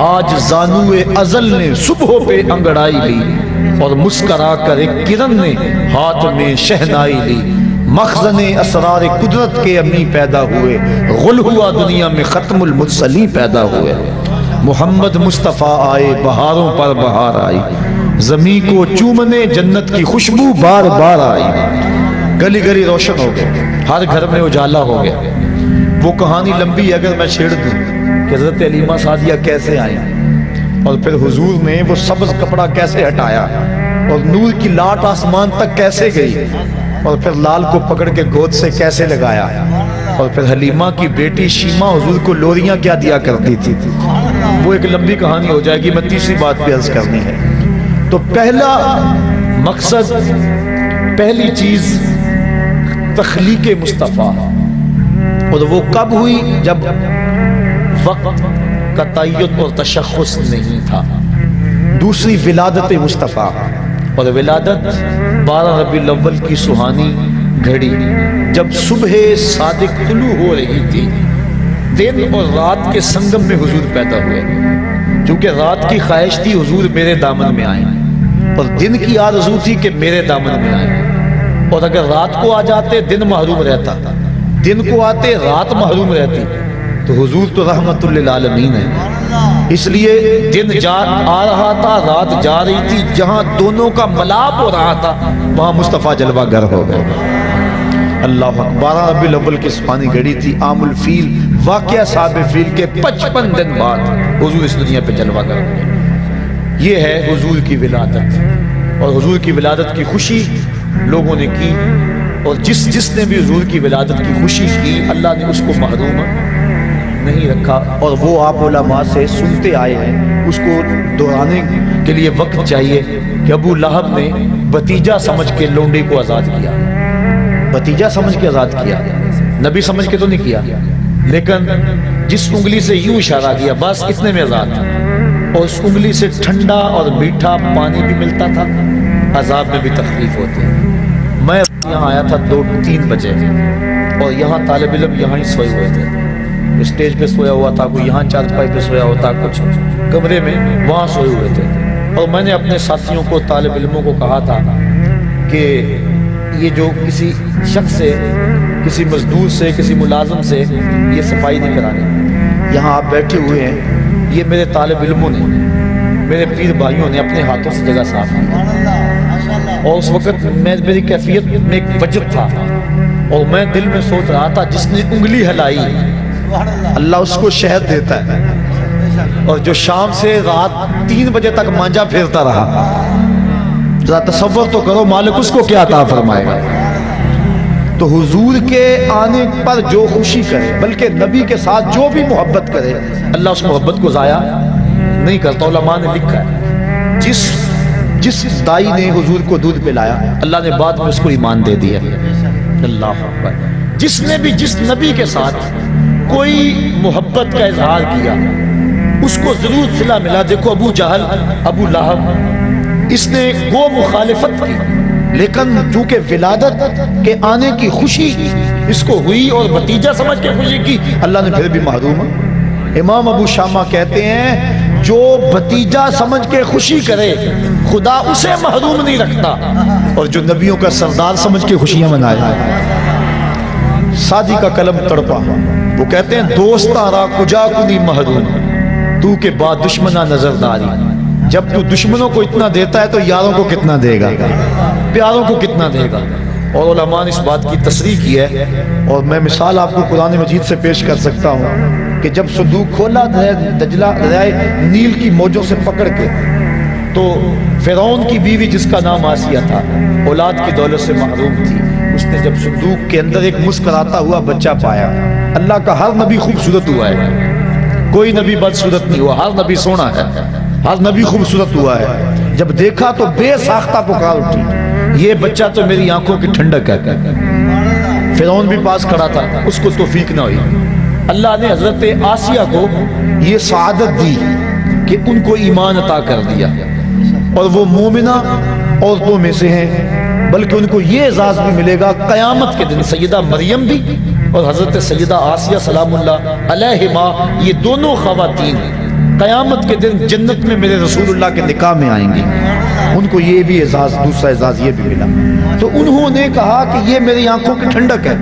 آج زانوئے ازل نے صبح پہ انگڑائی لی، اور مسکرا کر ایک کرن نے ہاتھ میں شہنائی لی۔ مخزن اسرار قدرت کے امی پیدا ہوئے، غل ہوا دنیا میں ختم المرسلین پیدا ہوئے۔ محمد مصطفیٰ آئے، بہاروں پر بہار آئی، زمین کو چومنے جنت کی خوشبو بار بار آئی۔ گلی گلی روشن ہو گئے، ہر گھر میں اجالا ہو گیا۔ وہ کہانی لمبی اگر میں چھیڑ دوں کہ حضرت علیمہ سعدیہ کیسے آئے، اور پھر حضور نے وہ سبز کپڑا کیسے ہٹایا، اور نور کی لاٹ آسمان تک کیسے گئی، اور پھر لال کو پکڑ کے گود سے کیسے لگایا، اور پھر حلیمہ کی بیٹی شیمہ حضور کو لوریاں کیا دیا کرتی تھی، وہ ایک لمبی کہانی ہو جائے گی۔ میں تیسری بات بھی عرض کرنی ہے۔ تو پہلا مقصد، پہلی چیز تخلیق مصطفیٰ، اور وہ کب ہوئی؟ جب وقت کا تعین اور تشخص نہیں تھا۔ دوسری ولادت مصطفیٰ، اور ولادت 12 ربیع الاول کی سہانی گھڑی، جب صبح صادق طلوع ہو رہی تھی، دن اور رات کے سنگم میں حضور پیدا ہوئے۔ چونکہ رات کی خواہش تھی حضور میرے دامن میں آئیں، اور دن کی آرزو تھی کہ میرے دامن میں آئیں، اور اگر رات کو آ جاتے دن محروم رہتا، دن کو آتے رات محروم رہتی، تو حضور تو رحمت للعالمین ہے۔ اس لیے دن آ رہا تھا، رات جا رہی تھی، جہاں دونوں کا ملاپ ہو رہا تھا وہاں مصطفیٰ جلوہ گر ہو گئے۔ اللہ اکبر۔ 12 ربیع الاول کی سپانی گھڑی تھی، عام الفیل، واقعہ صاحب فیل کے 55 دن بعد حضور اس دنیا پہ جلوہ گر ہوئے۔ یہ ہے حضور کی ولادت، اور حضور کی ولادت کی خوشی لوگوں نے کی، اور جس نے بھی حضور کی ولادت کی خوشی کی اللہ نے اس کو محروم نہیں رکھا، اور وہ آپ علماء سے سنتے آئے ہیں۔ اس کو دہرانے کے لیے وقت چاہیے کہ ابو لہب نے بھتیجا سمجھ کے لونڈی کو آزاد کیا، بھتیجا سمجھ کے آزاد کیا، نبی سمجھ کے تو نہیں کیا، لیکن جس انگلی سے یوں اشارہ کیا بس اتنے میں آزاد، اور اس انگلی سے ٹھنڈا اور میٹھا پانی بھی ملتا تھا، عذاب میں بھی تخفیف ہوتی۔ میں یہاں آیا تھا 2-3 بجے، اور یہاں طالب علم یہاں ہی سوئے ہوئے تھے، اسٹیج پہ سویا ہوا تھا، کوئی یہاں چارپائی پہ سویا ہوتا، کچھ کمرے میں وہاں سوئے ہوئے تھے۔ اور میں نے اپنے ساتھیوں کو، طالب علموں کو کہا تھا کہ یہ جو کسی شخص سے، کسی مزدور سے، کسی ملازم سے یہ صفائی نہیں کرانی، یہاں آپ بیٹھے ہوئے ہیں، یہ میرے طالب علموں نے، میرے پیر بھائیوں نے اپنے ہاتھوں سے جگہ صاف کی۔ اور اس وقت میری کیفیت میں ایک وجد تھا، اور میں دل میں سوچ رہا تھا جس نے انگلی ہلائی اللہ اس کو شہد دیتا ہے، اور جو شام سے رات 3 بجے تک مانجا پھیرتا رہا، ذرا تصور تو کرو مالک اس کو کیا عطا فرمائے گا۔ تو حضور کے آنے پر جو خوشی کرے، بلکہ نبی کے ساتھ جو بھی محبت کرے، اللہ اس محبت کو ضائع نہیں کرتا۔ علماء نے لکھا ہے جس دائی نے حضور کو دودھ پلایا اللہ نے بعد میں اس کو ایمان دے دیا۔ اللہ اکبر۔ جس نے بھی جس نبی کے ساتھ کوئی محبت کا اظہار کیا اس کو ضرور صلہ ملا۔ دیکھو ابو جہل، ابو لہب، اس نے گو مخالفت کی، لیکن چونکہ ولادت کے آنے کی خوشی اس کو ہوئی اور بھتیجا سمجھ کے خوشی کی، اللہ نے پھر بھی محروم۔ امام ابو شامہ کہتے ہیں جو بھتیجا سمجھ کے خوشی کرے خدا اسے محروم نہیں رکھتا، اور جو نبیوں کا سردار سمجھ کے خوشیاں منائے۔ سادی کا قلم تڑپا، وہ کہتے ہیں دوستاں را کجا کنی محروم، تو کے بعد دشمنہ نظرداری۔ جب تو دشمنوں کو اتنا دیتا ہے تو یاروں کو کتنا دے گا، پیاروں کو کتنا دے گا۔ اور علماء نے اس بات کی تصریح کی ہے، اور میں مثال آپ کو قرآن مجید سے پیش کر سکتا ہوں کہ جب صندوق کھولا دجلہ دریائے نیل کی موجوں سے پکڑ کے، تو فرعون کی بیوی جس کا نام آسیہ تھا اولاد کی دولت سے محروم تھی، اس نے جب صندوق کے اندر ایک مسکراتا ہوا بچہ پایا۔ اللہ کا ہر نبی خوبصورت ہوا ہے، کوئی نبی بدصورت نہیں ہوا، ہر نبی سونا ہے، ہر نبی خوبصورت ہوا ہے۔ جب دیکھا تو بے ساختہ پکار اٹھی، یہ بچہ تو میری آنکھوں کی ٹھنڈک ہے۔ فرعون بھی پاس کھڑا تھا، اس کو توفیق نہ ہوئی۔ اللہ نے حضرت آسیہ کو یہ سعادت دی کہ ان کو ایمان عطا کر دیا، اور وہ مومنہ عورتوں میں سے ہیں، بلکہ ان کو یہ اعزاز بھی ملے گا قیامت کے دن۔ سیدہ مریم بھی اور حضرت سیدہ آسیہ سلام اللہ علیہما، یہ دونوں خواتین قیامت کے دن جنت میں میرے رسول اللہ کے نکاح میں آئیں گی، ان کو یہ بھی اعزاز، دوسرا اعزاز یہ بھی ملا۔ تو انہوں نے کہا کہ یہ میری آنکھوں کی ٹھنڈک ہے،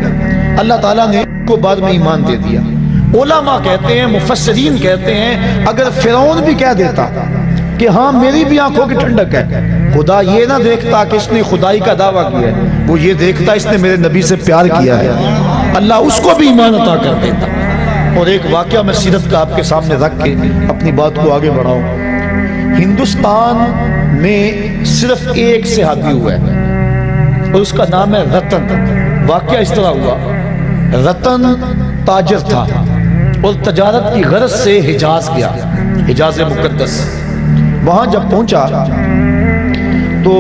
اللہ تعالیٰ نے ان کو بعد میں ایمان دے دیا۔ علماء کہتے ہیں، مفسرین کہتے ہیں، اگر فرعون بھی کہہ دیتا کہ ہاں میری بھی آنکھوں کی ٹھنڈک ہے، خدا یہ نہ دیکھتا کہ اس نے خدائی کا دعویٰ کیا ہے، وہ یہ دیکھتا اس نے میرے نبی سے پیار کیا ہے، اللہ اس کو بھی ایمان عطا کر دیتا۔ اور ایک واقعہ میں سیرت کا آپ کے سامنے رکھ کے اپنی بات کو آگے بڑھاؤں۔ ہندوستان میں صرف ایک صحابی ہوا ہے اور اس کا نام ہے رتن۔ واقعہ اس طرح ہوا، رتن تاجر تھا اور تجارت کی غرض سے حجاز گیا، حجاز مقدس۔ وہاں جب پہنچا تو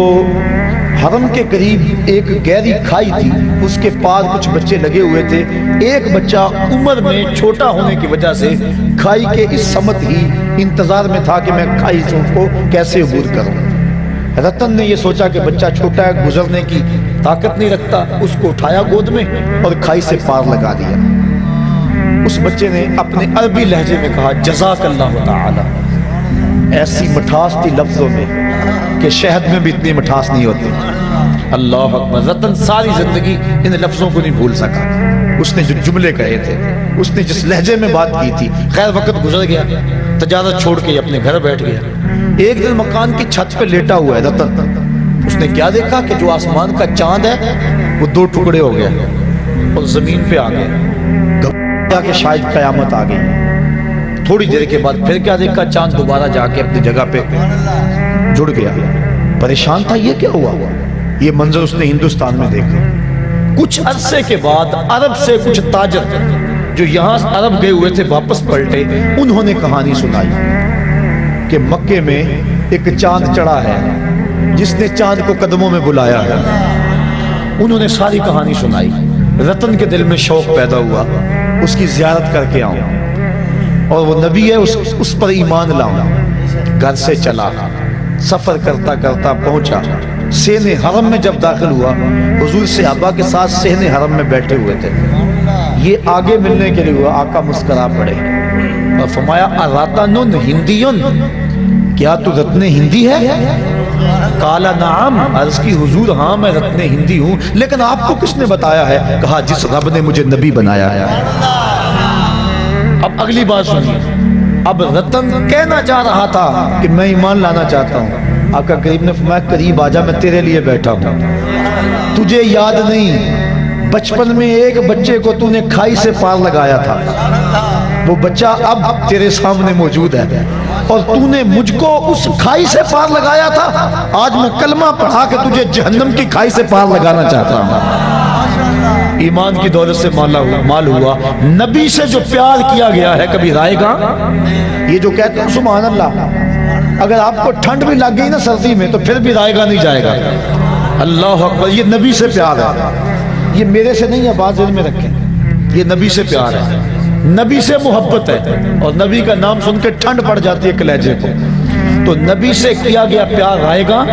حرم کے قریب ایک گہری کھائی تھی، اس کے پاس کچھ بچے لگے ہوئے تھے۔ ایک بچہ عمر میں چھوٹا ہونے کی وجہ سے کھائی کے اس سمت ہی انتظار میں تھا کہ میں کھائی کو کیسے عبور کروں۔ رتن نے یہ سوچا کہ بچہ چھوٹا ہے، گزرنے کی طاقت نہیں رکھتا، اس کو اٹھایا گود میں اور کھائی سے پار لگا دیا۔ اس بچے نے اپنے عربی لہجے میں کہا جزاک اللہ تعالی۔ ایسی مٹھاس تھی لفظوں میں کہ شہد میں بھی اتنی مٹھاس نہیں ہوتی۔ اللہ اکبر۔ رتن ساری زندگی ان لفظوں کو نہیں بھول سکا، اس نے جو جملے کہے تھے، اس نے جس لہجے میں بات کی تھی۔ خیر وقت گزر گیا، تجارت چھوڑ کے اپنے گھر بیٹھ گیا۔ ایک دن مکان کی چھت پہ لیٹا ہوا ہے رتن، اس نے کیا دیکھا کہ جو آسمان کا چاند ہے وہ دو ٹکڑے ہو گیا اور زمین پہ آ گیا کہ شاید قیامت آ گئی۔ تھوڑی دیر کے بعد پھر کیا دیکھا، چاند دوبارہ جا کے اپنی جگہ پہ جڑ گیا۔ پریشان تھا، یہ کیا ہوا؟ یہ منظر اس نے ہندوستان میں دیکھا۔ کچھ عرصے کے بعد عرب سے کچھ تاجر جو یہاں عرب گئے ہوئے تھے واپس پلٹے، انہوں نے کہانی سنائی کہ مکے میں ایک چاند چڑھا ہے جس نے چاند کو قدموں میں بلایا ہے۔ انہوں نے ساری کہانی سنائی۔ رتن کے دل میں شوق پیدا ہوا، اس کی زیارت کر کے آؤں اور وہ نبی ہے اس پر ایمان لاؤں۔ گھر سے چلا، سفر کرتا کرتا پہنچا سین حرم میں۔ جب داخل ہوا، حضور صحابہ کے ساتھ سین حرم میں بیٹھے ہوئے تھے۔ یہ آگے ملنے کے لیے ہوا، آقا مسکرا پڑے اور فرمایا اراتن ہندیون، کیا تو رتن ہندی ہے؟ قال نعم، عرض کی حضور ہاں میں رتن ہندی ہوں، لیکن آپ کو کس نے بتایا ہے؟ کہا جس رب نے مجھے نبی بنایا ہے۔ اب اگلی بات سنیے۔ اب رتن کہنا چاہ رہا تھا کہ میں ایمان لانا چاہتا ہوں۔ آقا کریم نے فرمایا قریب آجا، میں تیرے لیے بیٹھا ہوں۔ تجھے یاد نہیں بچپن میں ایک بچے کو تو نے کھائی سے پار لگایا تھا، وہ بچہ اب تیرے سامنے موجود ہے، اور تو نے مجھ کو اس کھائی سے پار لگایا تھا۔ آج میں کلمہ پڑھا کے تجھے جہنم کی کھائی سے پار لگانا چاہتا ہوں۔ ایمان کی دولت سے مال ہوا۔ نبی سے جو پیار کیا گیا ہے کبھی رائے گا؟ یہ جو کہتے ہیں سبحان اللہ، اگر آپ کو ٹھنڈ بھی لگ گئی نا سردی میں تو پھر بھی رائے گا نہیں جائے گا۔ اللہ اکبر، یہ نبی سے پیار ہے، یہ میرے سے نہیں ہے، بات ذہن میں رکھیں، یہ نبی سے پیار ہے، نبی سے محبت ہے، اور نبی کا نام سن کے ٹھنڈ پڑ جاتی ہے کلیجے کو۔ تو نبی سے کیا گیا پیار رائے گا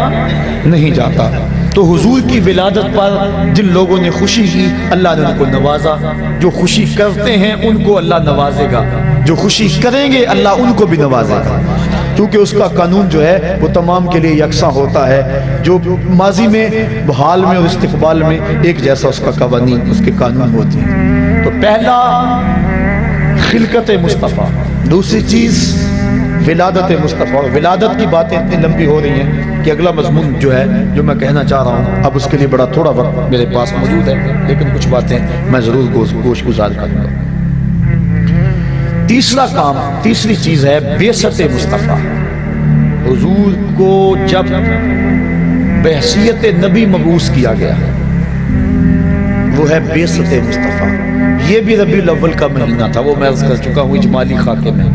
نہیں جاتا۔ تو حضور کی ولادت پر جن لوگوں نے خوشی کی، اللہ نے ان کو نوازا۔ جو خوشی کرتے ہیں ان کو اللہ نوازے گا، جو خوشی کریں گے اللہ ان کو بھی نوازے گا، کیونکہ اس کا قانون جو ہے وہ تمام کے لیے یکساں ہوتا ہے۔ جو ماضی میں، حال میں اور استقبال میں ایک جیسا اس کا قوانین، اس کے قانون ہوتے ہیں۔ تو پہلا خلقت مصطفیٰ، دوسری چیز ولادت مصطفیٰ۔ ولادت کی باتیں اتنی لمبی ہو رہی ہیں کہ اگلا مضمون جو ہے جو میں کہنا چاہ رہا ہوں، اب اس کے لیے بڑا تھوڑا وقت میرے پاس موجود ہے، لیکن کچھ باتیں میں ضرور گوش گزار کروں گا۔ تیسرا کام، تیسری چیز ہے بعثت مصطفیٰ۔ حضور کو جب بحیثیت نبی مبعوث کیا گیا، وہ ہے بعثت مصطفیٰ۔ یہ بھی ربیع الاول کا مہینہ تھا، وہ میں عرض کر چکا ہوں اجمالی خاکے میں۔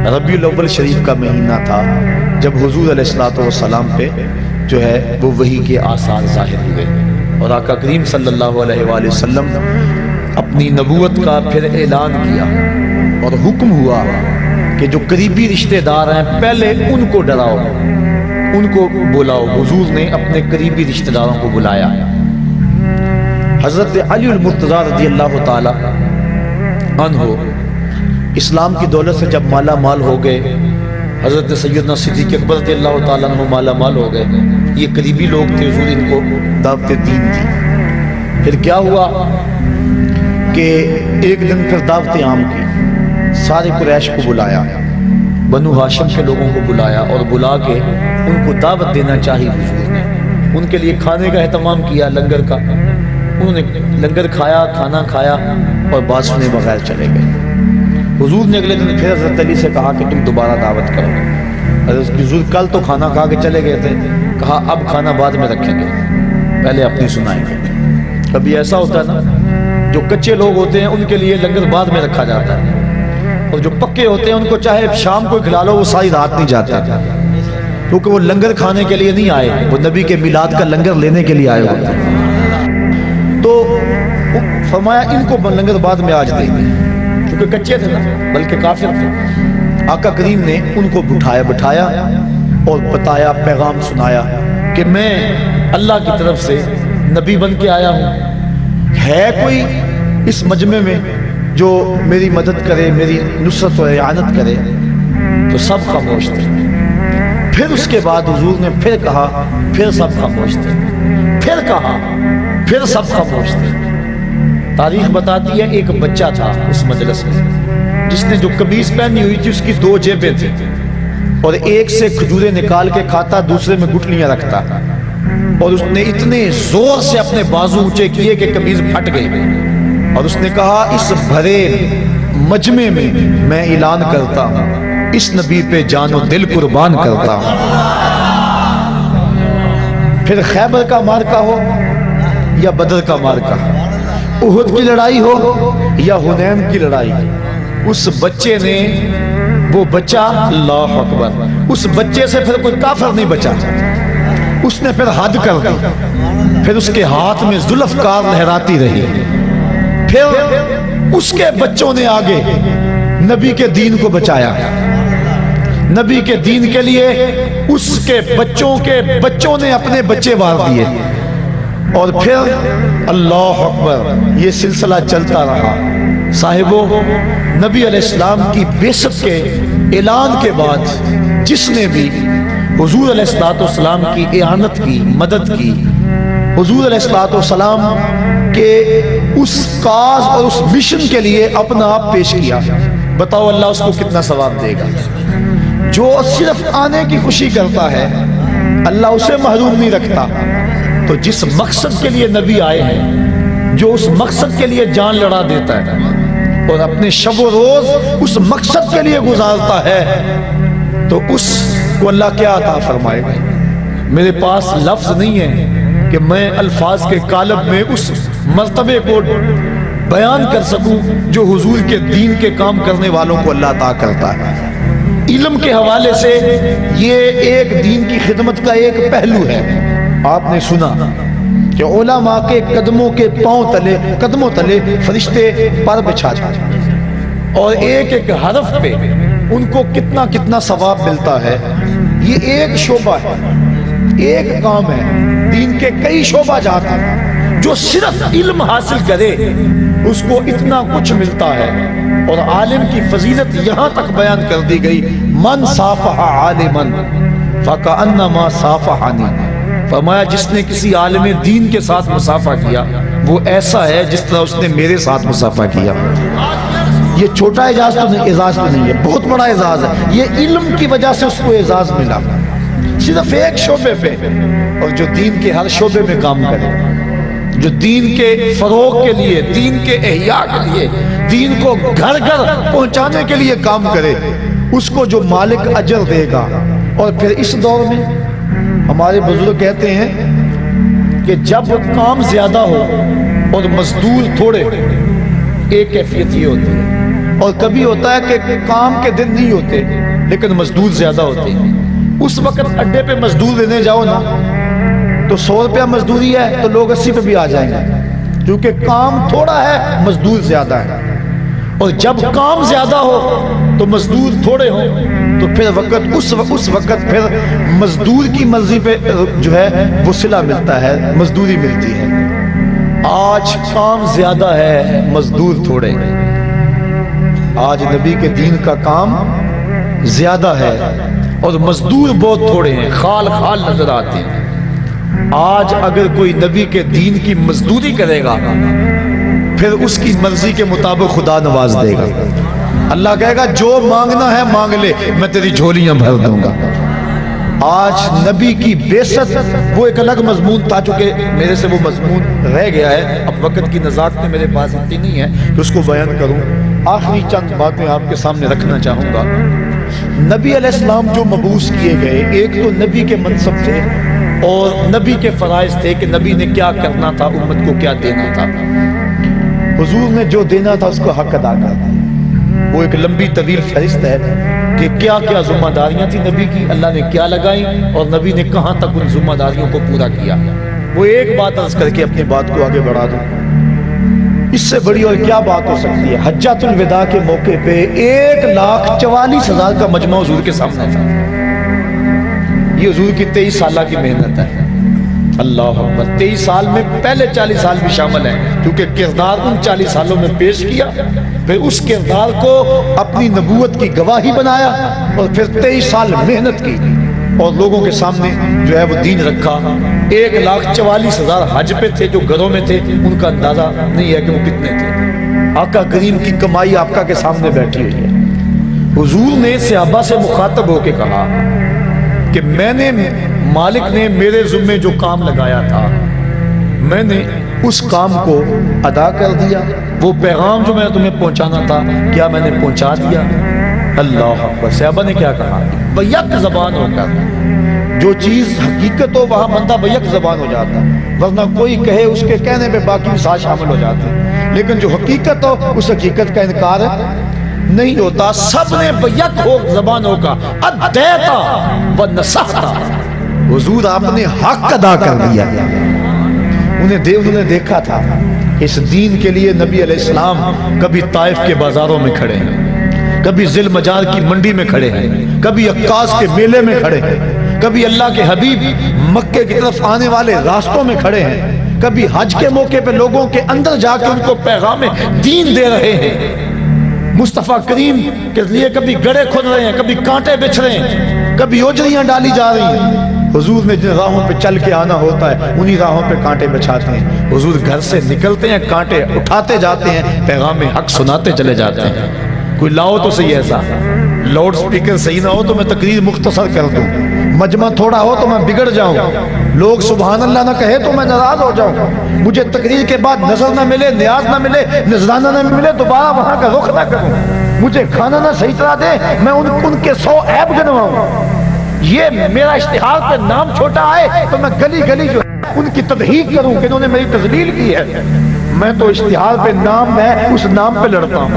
ربیع الاول شریف کا مہینہ تھا جب حضور علیہ الصلوۃ والسلام پہ جو ہے وہ وحی کے آثار ظاہر ہوئے، اور آقا کریم صلی اللہ علیہ وآلہ وسلم اپنی نبوت کا پھر اعلان کیا اور حکم ہوا کہ جو قریبی رشتہ دار ہیں پہلے ان کو ڈراؤ، ان کو بلاؤ۔ حضور نے اپنے قریبی رشتہ داروں کو بلایا۔ حضرت علی المرتضیٰ رضی اللہ تعالی عنہ اسلام کی دولت سے جب مالا مال ہو گئے، حضرت سیدنا صدیق اکبر رضی اللہ تعالیٰ عنہ مالا مال ہو گئے، یہ قریبی لوگ تھے، حضور ان کو دعوت دین تھی۔ پھر کیا ہوا کہ ایک دن پھر دعوت عام کی، سارے قریش کو بلایا، بنو ہاشم کے لوگوں کو بلایا اور بلا کے ان کو دعوت دینا چاہی حضور نے۔ ان کے لیے کھانے کا اہتمام کیا، لنگر کا، انہوں نے لنگر کھایا، کھانا کھایا اور بات سنے بغیر چلے گئے۔ حضور نے اگلے دن پھر حضرت علی سے کہا کہ تم دوبارہ دعوت کرو۔ حضرت حضور کل تو کھانا کھا کے چلے گئے تھے، کہا اب کھانا بعد میں رکھیں گے، پہلے اپنی سنائیں گے۔ کبھی ایسا ہوتا ہے نا، جو کچے لوگ ہوتے ہیں ان کے لیے لنگر بعد میں رکھا جاتا ہے، اور جو پکے ہوتے ہیں ان کو چاہے شام کو کھلا لو وہ ساری رات نہیں جاتا، کیونکہ وہ لنگر کھانے کے لیے نہیں آئے، وہ نبی کے میلاد کا لنگر لینے کے لیے آئے ہوتے ہیں۔ تو فرمایا ان کو لنگر بعد میں آج دیں گے، کیونکہ کچے تھے نا، بلکہ کافر تھے۔ آقا کریم نے ان کو بٹھایا اور بتایا، پیغام سنایا کہ میں اللہ کی طرف سے نبی بن کے آیا ہوں، ہے کوئی اس مجمع میں جو میری مدد کرے، میری نصرت و اعانت کرے؟ تو سب خاموش تھے۔ پھر اس کے بعد حضور نے پھر کہا، پھر سب خاموش تھے، پھر کہا، پھر سب خاموش تھے۔ تاریخ بتاتی ہے ایک بچہ تھا اس مجلس میں جس نے جو قمیص پہنی ہوئی تھی اس کی 2 جیبیں تھیں، اور ایک سے کھجوریں نکال کے کھاتا، دوسرے میں گٹلیاں رکھتا، اور اس نے اتنے زور سے اپنے بازو اونچے کیے کہ قمیص پھٹ گئی، اور اس نے کہا اس بھرے مجمع میں میں اعلان کرتا ہوں اس نبی پہ جان و دل قربان کرتا ہوں۔ پھر خیبر کا مارکا ہو یا بدر کا مارکا، احد کی لڑائی ہو یا حنین کی لڑائی، اس بچے نے، وہ بچہ، اللہ اکبر، اس بچے سے پھر کوئی کافر نہیں بچا۔ اس نے پھر حد کر دی، پھر اس کے ہاتھ میں ذوالفقار لہراتی رہی، پھر اس کے بچوں نے آگے نبی کے دین کو بچایا، نبی کے دین کے لیے اس کے بچوں نے اپنے بچے وار دیے، اور پھر اللہ اکبر یہ سلسلہ چلتا رہا۔ صاحبو، نبی علیہ السلام کی بعثت کے اعلان کے بعد جس نے بھی حضور علیہ السلام کی اعانت کی، مدد کی، حضور علیہ السلام کے اس کاز اور اس مشن کے لیے اپنا آپ پیش کیا، بتاؤ اللہ اس کو کتنا ثواب دے گا۔ جو صرف آنے کی خوشی کرتا ہے اللہ اسے محروم نہیں رکھتا۔ تو جس مقصد کے لیے نبی آئے ہیں، جو اس مقصد کے لیے جان لڑا دیتا ہے اور اپنے شب و روز اس مقصد کے لیے گزارتا ہے، تو اس کو اللہ کیا عطا فرمائے گا۔ میرے پاس لفظ نہیں ہے کہ میں الفاظ کے قالب میں اس مرتبے کو بیان کر سکوں جو حضور کے دین کے کام کرنے والوں کو اللہ عطا کرتا ہے۔ علم کے حوالے سے یہ ایک دین کی خدمت کا ایک پہلو ہے۔ آپ نے سنا کہ علماء کے قدموں تلے فرشتے پر بچھاتے ہیں، اور ایک ایک حرف پہ ان کو کتنا کتنا ثواب ملتا ہے۔ یہ ایک شعبہ ہے، ایک کام ہے، دین کے کئی شعبہ جات ہیں۔ جو صرف علم حاصل کرے اس کو اتنا کچھ ملتا ہے، اور عالم کی فضیلت یہاں تک بیان کر دی گئی، من صافح عالما فکأنما صافحنی، فرمایا جس نے کسی عالم دین کے ساتھ مصافحہ کیا وہ ایسا ہے جس طرح اس نے میرے ساتھ مصافحہ کیا۔ یہ چھوٹا اعزاز تو نہیں ہے، بہت بڑا اعزاز ہے۔ یہ علم کی وجہ سے اس کو اعزاز ملا، صرف ایک شعبے پہ، اور جو دین کے ہر شعبے میں کام کرے، جو دین کے فروغ کے لیے، دین کے احیاء کے لیے، دین کو گھر گھر پہنچانے کے لیے کام کرے، اس کو جو مالک اجر دے گا۔ اور پھر اس دور میں ہمارے بزرگ کہتے ہیں کہ جب کام زیادہ ہو اور مزدور تھوڑے، ایک کیفیت یہ ہوتی ہے، اور کبھی ہوتا ہے کہ کام کے دن نہیں ہوتے لیکن مزدور زیادہ ہوتے ہیں۔ اس وقت اڈے پہ مزدور لینے جاؤ نا تو 100 روپیہ مزدوری ہے تو لوگ 80 پہ بھی آ جائیں گے، کیونکہ کام تھوڑا ہے مزدور زیادہ ہے، اور جب کام زیادہ ہو تو مزدور تھوڑے ہو تو پھر اس وقت پھر مزدور کی مرضی پہ جو ہے وہ صلہ ملتا ہے، مزدوری ملتی ہے۔ آج کام زیادہ ہے مزدور تھوڑے، آج نبی کے دین کا کام زیادہ ہے اور مزدور بہت تھوڑے ہیں، خال خال نظر آتے ہیں۔ آج اگر کوئی نبی کے دین کی مزدوری کرے گا پھر اس کی مرضی کے مطابق خدا نواز دے گا۔ اللہ کہے گا جو مانگنا ہے مانگ لے، میں تیری جھولیاں بھر دوں گا۔ آج نبی کی بعثت وہ ایک الگ مضمون تھا، چونکہ میرے سے وہ مضمون رہ گیا ہے، اب وقت کی نزاکت میں میرے پاس اتنی نہیں ہے کہ اس کو بیان کروں۔ آخری چند باتیں آپ کے سامنے رکھنا چاہوں گا۔ نبی علیہ السلام جو مبعوث کیے گئے، ایک تو نبی کے منصب تھے اور نبی کے فرائض تھے کہ نبی نے کیا کرنا تھا، امت کو کیا دینا تھا۔ حضور نے جو دینا تھا اس کو حق ادا کر دیا۔ وہ ایک لمبی طویل فہرست ہے کہ کیا کیا ذمہ داریاں تھی نبی کی، اللہ نے کیا لگائیں اور نبی نے کہاں تک ان ذمہ داریوں کو پورا کیا۔ وہ ایک بات عرض کر کے اپنی بات کو آگے بڑھا دوں، اس سے بڑی اور کیا بات ہو سکتی ہے۔ حجۃ الوداع کے موقع پہ 1,44,000 کا مجمع حضور کے سامنے تھا۔ یہ حضور کی 23 سالہ کی محنت ہے۔ اللہ اکبر، 23 سال میں پہلے 40 سال بھی شامل ہیں، کیونکہ کردار ان 40 سالوں میں پیش کیا، پھر اس کردار کو اپنی نبوت کی گواہی بنایا اور پھر 23 سال محنت کی اور لوگوں کے سامنے جو ہے وہ دین رکھا۔ 1,44,000 حج پہ تھے جو گھروں میں تھے، ان کا اندازہ نہیں ہے کہ وہ کتنے تھے۔ آقا کریم کی کمائی آقا کے سامنے بیٹھی ہوئی ہے۔ حضور نے صحابہ سے مخاطب ہو کے کہا کہ میں نے مالک نے میرے ذمے جو کام لگایا تھا میں نے اس کام کو ادا کر دیا، وہ پیغام جو میں نے تمہیں پہنچانا تھا کیا میں نے پہنچا دیا؟ اللہ اکبر۔ صحابہ نے کیا کہا؟ بیک زبان ہو کر، جو چیز حقیقت ہو وہاں بندہ بیک زبان ہو جاتا، ورنہ کوئی کہے اس کے کہنے پہ باقی ساتھ شامل ہو جاتے، لیکن جو حقیقت ہو اس حقیقت کا انکار نہیں ہوتا۔ سب نے بیک ہو زبان ہو کا ادیتا و نصحتا، حضور آپ نے حق ادا کر دیا۔ انہوں نے دیکھا تھا اس دین کے لیے نبی علیہ السلام کبھی طائف کے بازاروں میں کھڑے ہیں، کبھی ذی المجال کی منڈی میں کھڑے ہیں، کبھی عکاظ کے میلے میں کھڑے ہیں، کبھی اللہ کے حبیب مکے کی طرف آنے والے راستوں میں کھڑے ہیں، کبھی حج کے موقع پہ لوگوں کے اندر جا کے ان کو پیغام دین دے رہے ہیں۔ مصطفیٰ کریم کے لیے کبھی گڑھے کھود رہے ہیں، کبھی کانٹے بچھ رہے ہیں، کبھی اوجریاں ڈالی جا رہی ہیں۔ حضور نے جن راہوں پہ چل کے آنا ہوتا ہے انہی راہوں پہ کانٹے بچھاتے ہیں۔ حضور گھر سے نکلتے ہیں، کانٹے اٹھاتے جاتے ہیں، پیغام حق سناتے چلے جاتے ہیں۔ کوئی لاؤ تو صحیح ایسا، لاؤڈ سپیکر صحیح نہ ہو تو میں تقریر مختصر کر دوں، مجمع تھوڑا ہو تو میں بگڑ جاؤں، لوگ سبحان اللہ نہ کہے تو میں ناراض ہو جاؤں، مجھے تقریر کے بعد نظر نہ ملے، نیاز نہ ملے، نذرانہ نہ ملے، دوبارہ وہاں کا رخ نہ کروں، مجھے کھانا نہ صحیح طرح دے، میں ان کے 100 عیب گنواؤں۔ یہ میرا اشتہار پہ نام چھوٹا آئے تو میں گلی گلی جو ان کی تضحیق کروں کہ انہوں نے میری تذلیل کی ہے۔ میں تو اشتہار پہ نام ہے اس نام پہ لڑتا ہوں،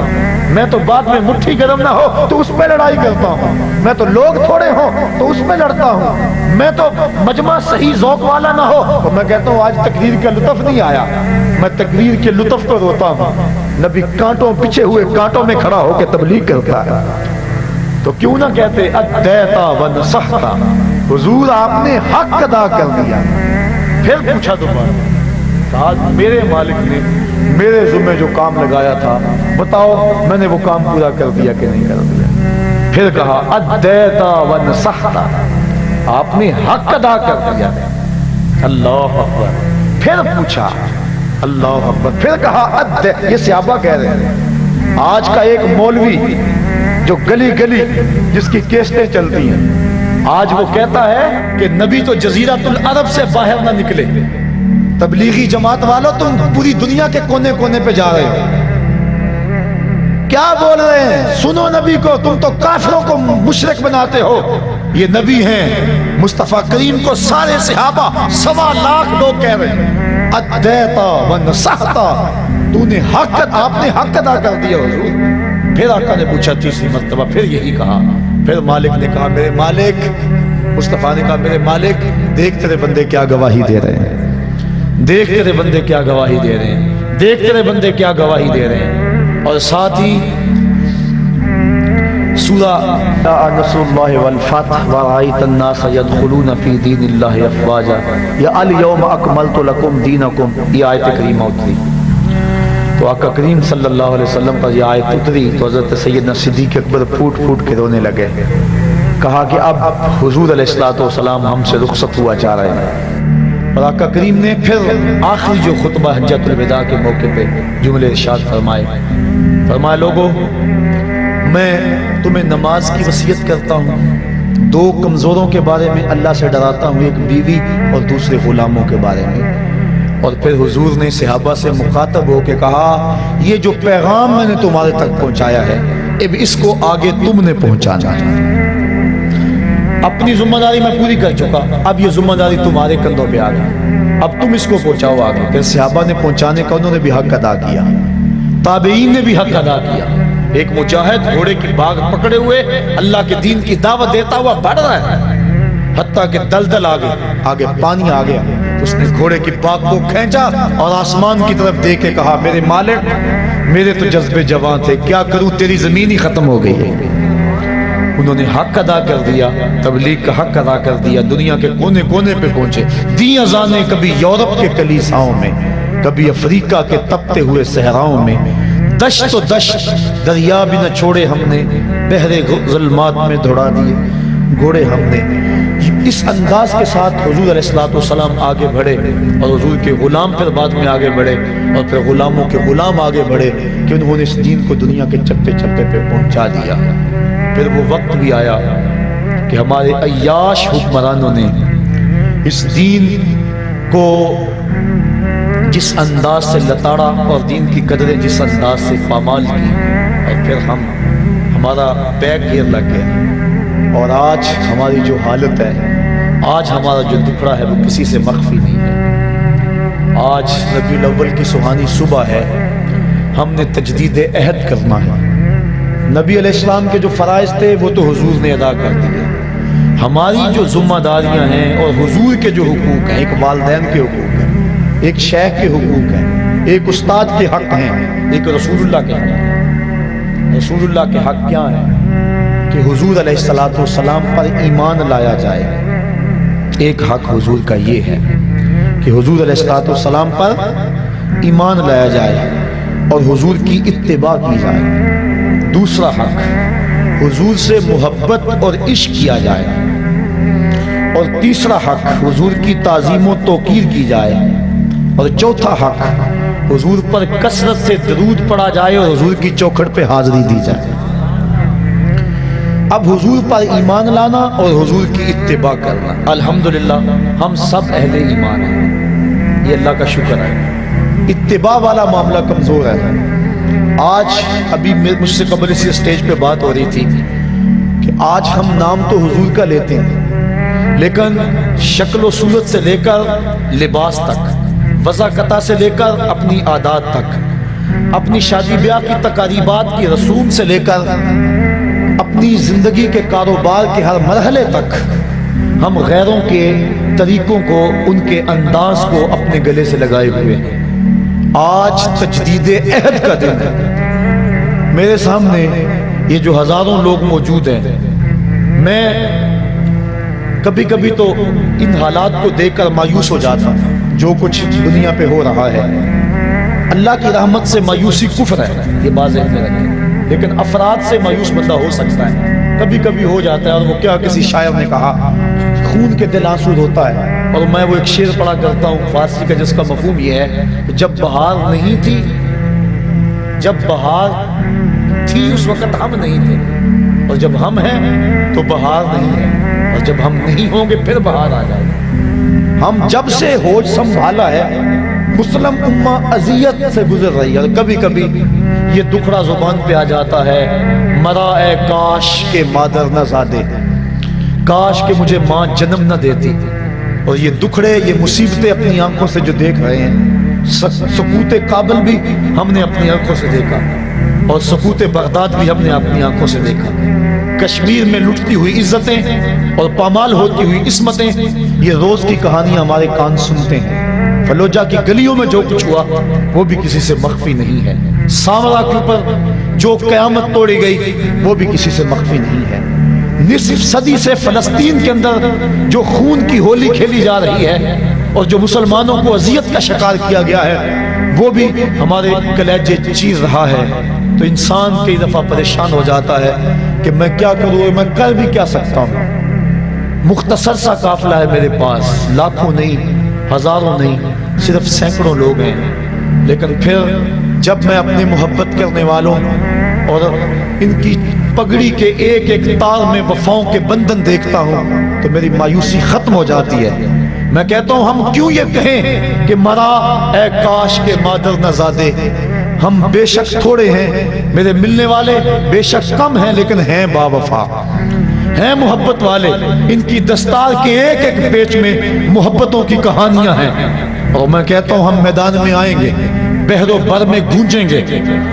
میں تو بعد میں مٹھی گرم نہ ہو تو اس پہ لڑائی کرتا ہوں، میں تو لوگ تھوڑے ہوں تو اس میں لڑتا ہوں، میں تو مجمع صحیح ذوق والا نہ ہو تو میں کہتا ہوں آج تقریر کا لطف نہیں آیا، میں تقریر کے لطف پر روتا ہوں۔ نبی کانٹوں پیچھے ہوئے کانٹوں میں کھڑا ہو کے تبلیغ کرتا ہے، تو کیوں نہ کہتے ادیتا و نصحتا، حضور آپ نے حق ادا کر دیا۔ پھر پوچھا دوبارہ، کہا میرے مالک نے میرے ذمہ جو کام لگایا تھا بتاؤ میں نے وہ کام پورا کر دیا کہ نہیں کر دیا؟ پھر کہا ادیتا و نصحتا، آپ نے حق ادا کر دیا۔ اللہ اکبر۔ پھر پوچھا، اللہ اکبر، پھر کہا یہ صحابہ کہہ رہے ہیں، آج کا ایک مولوی جو گلی گلی جس کی کیسٹیں چلتی ہیں، آج وہ کہتا ہے کہ نبی تو جزیرۃ العرب سے باہر نہ نکلے۔ تبلیغی جماعت والو تم پوری دنیا کے کونے کونے پہ جا رہے ہو، کیا بول رہے ہیں؟ سنو نبی کو، تم تو کافروں کو مشرک بناتے ہو، یہ نبی ہیں مصطفیٰ کریم کو سارے صحابہ 1.25 لاکھ لوگ کہہ رہے ہیں ادیتا و نصحتا، تو نے حق، آپ نے حق ادا کر دیا حضور۔ پھر آقا نے پوچھا تیسری مرتبہ، پھر یہی کہا۔ پھر مالک نے کہا میرے مالک، مصطفیٰ نے کہا میرے مالک دیکھ تیرے بندے کیا گواہی دے رہے ہیں، دیکھ تیرے بندے کیا گواہی دے رہے ہیں۔ دیکھتے رہے بندے کیا گواہی دے رہے ہیں. اور ساتھ ہی سورہ نصر اللہ والفتح ورأیت الناس يدخلون فی دین اللہ افواجا یا الیوم اکملت لکم دینکم، یہ آیت کریمہ اتری. تو آقا کریم صلی اللہ علیہ وسلم پر یہ آیت اتری تو حضرت سیدنا صدیق اکبر پھوٹ پھوٹ کے رونے لگے. کہا کہ اب حضور علیہ السلام ہم سے رخصت ہوا جا رہے ہیں. اور آقا کریم نے پھر آخری جو خطبہ حجۃ الوداع کے موقع پہ جملے ارشاد فرمائے لوگوں میں تمہیں نماز کی وصیت کرتا ہوں، دو کمزوروں کے بارے میں اللہ سے ڈراتا ہوں، ایک بیوی اور دوسرے غلاموں کے بارے میں. اور پھر حضور نے صحابہ سے مخاطب ہو کے کہا یہ جو پیغام میں نے تمہارے تک پہنچایا ہے اب اس کو آگے تم نے پہنچانا ہے. اپنی ذمہ داری میں پوری کر چکا، اب یہ ذمہ داری تمہارے کندھوں پہ آ گئی، اب تم اس کو پہنچاؤ آگے. پھر صحابہ نے پہنچانے کا انہوں نے بھی حق ادا کیا، تابعین نے بھی حق ادا کیا. ایک مجاہد گھوڑے کی باغ پکڑے ہوئے اللہ کے دین کی دعوت دیتا ہوا بڑھ رہا ہے، حتیٰ کہ دلدل آگے پانی آ گیا. اس نے گھوڑے کی باغ کو کھینچا اور آسمان کی طرف دیکھ کے کہا میرے مالک میرے تو جذبے جوان تھے، کیا کروں تیری زمین ہی ختم ہو گئی ہے. انہوں نے حق ادا کر دیا، تبلیغ کا حق ادا کر دیا، دنیا کے کونے کونے پہ پہنچے، دی اذانیں کبھی یورپ کے کلیساؤں میں، کبھی افریقہ کے تپتے ہوئے صحراؤں میں. دشت و دشت دریا بھی نہ چھوڑے ہم نے، بحر ظلمات میں دوڑا دیے گھوڑے ہم نے. اس انداز کے ساتھ حضور علیہ السلام آگے بڑھے اور حضور کے غلام پھر بعد میں آگے بڑھے اور پھر غلاموں کے غلام آگے بڑھے کہ انہوں نے اس دین کو دنیا کے چپے چپے پہ پہنچا دیا. پھر وہ وقت بھی آیا کہ ہمارے عیاش حکمرانوں نے اس دین کو جس انداز سے لتاڑا اور دین کی قدریں جس انداز سے پامال کی، اور پھر ہمارا بیک گیئر لگ گیا. اور آج ہماری جو حالت ہے، آج ہمارا جو دکھڑا ہے وہ کسی سے مخفی نہیں ہے. آج ربیع الاول کی سہانی صبح ہے، ہم نے تجدید عہد کرنا ہے. نبی علیہ السلام کے جو فرائض تھے وہ تو حضور نے ادا کر دیے. ہماری جو ذمہ داریاں ہیں اور حضور کے جو حقوق ہیں، ایک والدین کے حقوق ہیں، ایک شیخ کے حقوق ہیں، ایک استاد کے حق ہیں، ایک رسول اللہ کے حق ہیں. رسول اللہ کے حق کیا ہیں؟ کہ حضور علیہ السلام پر ایمان لایا جائے. ایک حق حضور کا یہ ہے کہ حضور علیہ السلام پر ایمان لایا جائے اور حضور کی اتباع کی جائے. دوسرا حق حضور سے محبت اور عشق کیا جائے. اور تیسرا حق حضور کی تعظیم و توقیر کی جائے. اور چوتھا حق حضور پر کثرت سے درود پڑھا جائے اور حضور کی چوکھٹ پہ حاضری دی جائے. اب حضور پر ایمان لانا اور حضور کی اتباع کرنا، الحمدللہ ہم سب اہل ایمان ہیں، یہ اللہ کا شکر ہے. اتباع والا معاملہ کمزور ہے. آج ابھی مجھ سے قبل اسی اسٹیج پہ بات ہو رہی تھی کہ آج ہم نام تو حضور کا لیتے ہیں لیکن شکل و صورت سے لے کر لباس تک، وضاقتہ سے لے کر اپنی عادات تک، اپنی شادی بیاہ کی تقریبات کی رسوم سے لے کر اپنی زندگی کے کاروبار کے ہر مرحلے تک ہم غیروں کے طریقوں کو، ان کے انداز کو اپنے گلے سے لگائے ہوئے ہیں. آج تجدید عہد کا دن ہے. میرے سامنے یہ جو ہزاروں لوگ موجود ہیں، میں کبھی کبھی تو ان حالات کو دیکھ کر مایوس ہو جاتا ہوں جو کچھ دنیا پہ ہو رہا ہے. اللہ کی رحمت سے مایوسی کفر ہے، یہ بات ذہن میں رکھیں، لیکن افراد سے مایوس بندہ ہو سکتا ہے، کبھی کبھی ہو جاتا ہے. اور وہ کیا کسی شاعر نے کہا خون کے دل آنسود ہوتا ہے. اور میں وہ ایک شعر پڑھا کرتا ہوں فارسی کا جس کا مفہوم یہ ہے کہ جب بہار نہیں تھی، جب بہار تھی اس وقت ہم نہیں تھے، اور جب ہم ہیں تو بہار نہیں ہے، اور جب ہم نہیں ہوں گے پھر بہار آ جائے گی. ہم جب سے ہوش سنبھالا ہے مسلم امہ اذیت سے گزر رہی ہے. اور کبھی کبھی یہ دکھڑا زبان پہ آ جاتا ہے، مرا اے کاش کے مادر نہ زادے، کاش کہ مجھے ماں جنم نہ دیتی. اور یہ دکھڑے، یہ مصیبتیں اپنی آنکھوں سے جو دیکھ رہے ہیں، سقوط کابل بھی ہم نے اپنی آنکھوں سے دیکھا اور سقوط بغداد بھی ہم نے اپنی آنکھوں سے دیکھا. کشمیر میں لٹتی ہوئی عزتیں اور پامال ہوتی ہوئی عصمتیں، یہ روز کی کہانیاں ہمارے کان سنتے ہیں. فلوجہ کی گلیوں میں جو کچھ ہوا وہ بھی کسی سے مخفی نہیں ہے، سامرا کے اوپر جو قیامت توڑی گئی وہ بھی کسی سے مخفی نہیں ہے، نصف صدی سے فلسطین کے اندر جو خون کی ہولی کھیلی جا رہی ہے اور جو مسلمانوں کو اذیت کا شکار کیا گیا ہے وہ بھی ہمارے کلیجے چیز رہا ہے۔ تو انسان کئی دفعہ پریشان ہو جاتا ہے کہ میں کیا کروں، میں کر بھی کیا سکتا ہوں۔ مختصر سا قافلہ ہے میرے پاس، لاکھوں نہیں، ہزاروں نہیں، صرف سینکڑوں لوگ ہیں، لیکن پھر جب میں اپنے محبت کرنے والوں اور ان کی پگڑی کے ایک ایک تار میں وفاؤں کے بندھن دیکھتا ہوں تو میری مایوسی ختم ہو جاتی ہے۔ میں کہتا ہوں ہم کیوں یہ کہیں کہ مرا اے کاش کے مادر نہ زادے، ہم بے شک تھوڑے ہیں، میرے ملنے والے بے شک کم ہیں، لیکن ہیں با وفا، ہیں محبت والے، ان کی دستار کے ایک ایک پیچ میں محبتوں کی کہانیاں ہیں۔ اور میں کہتا ہوں ہم میدان میں آئیں گے، بحر و بر میں گونجیں گے،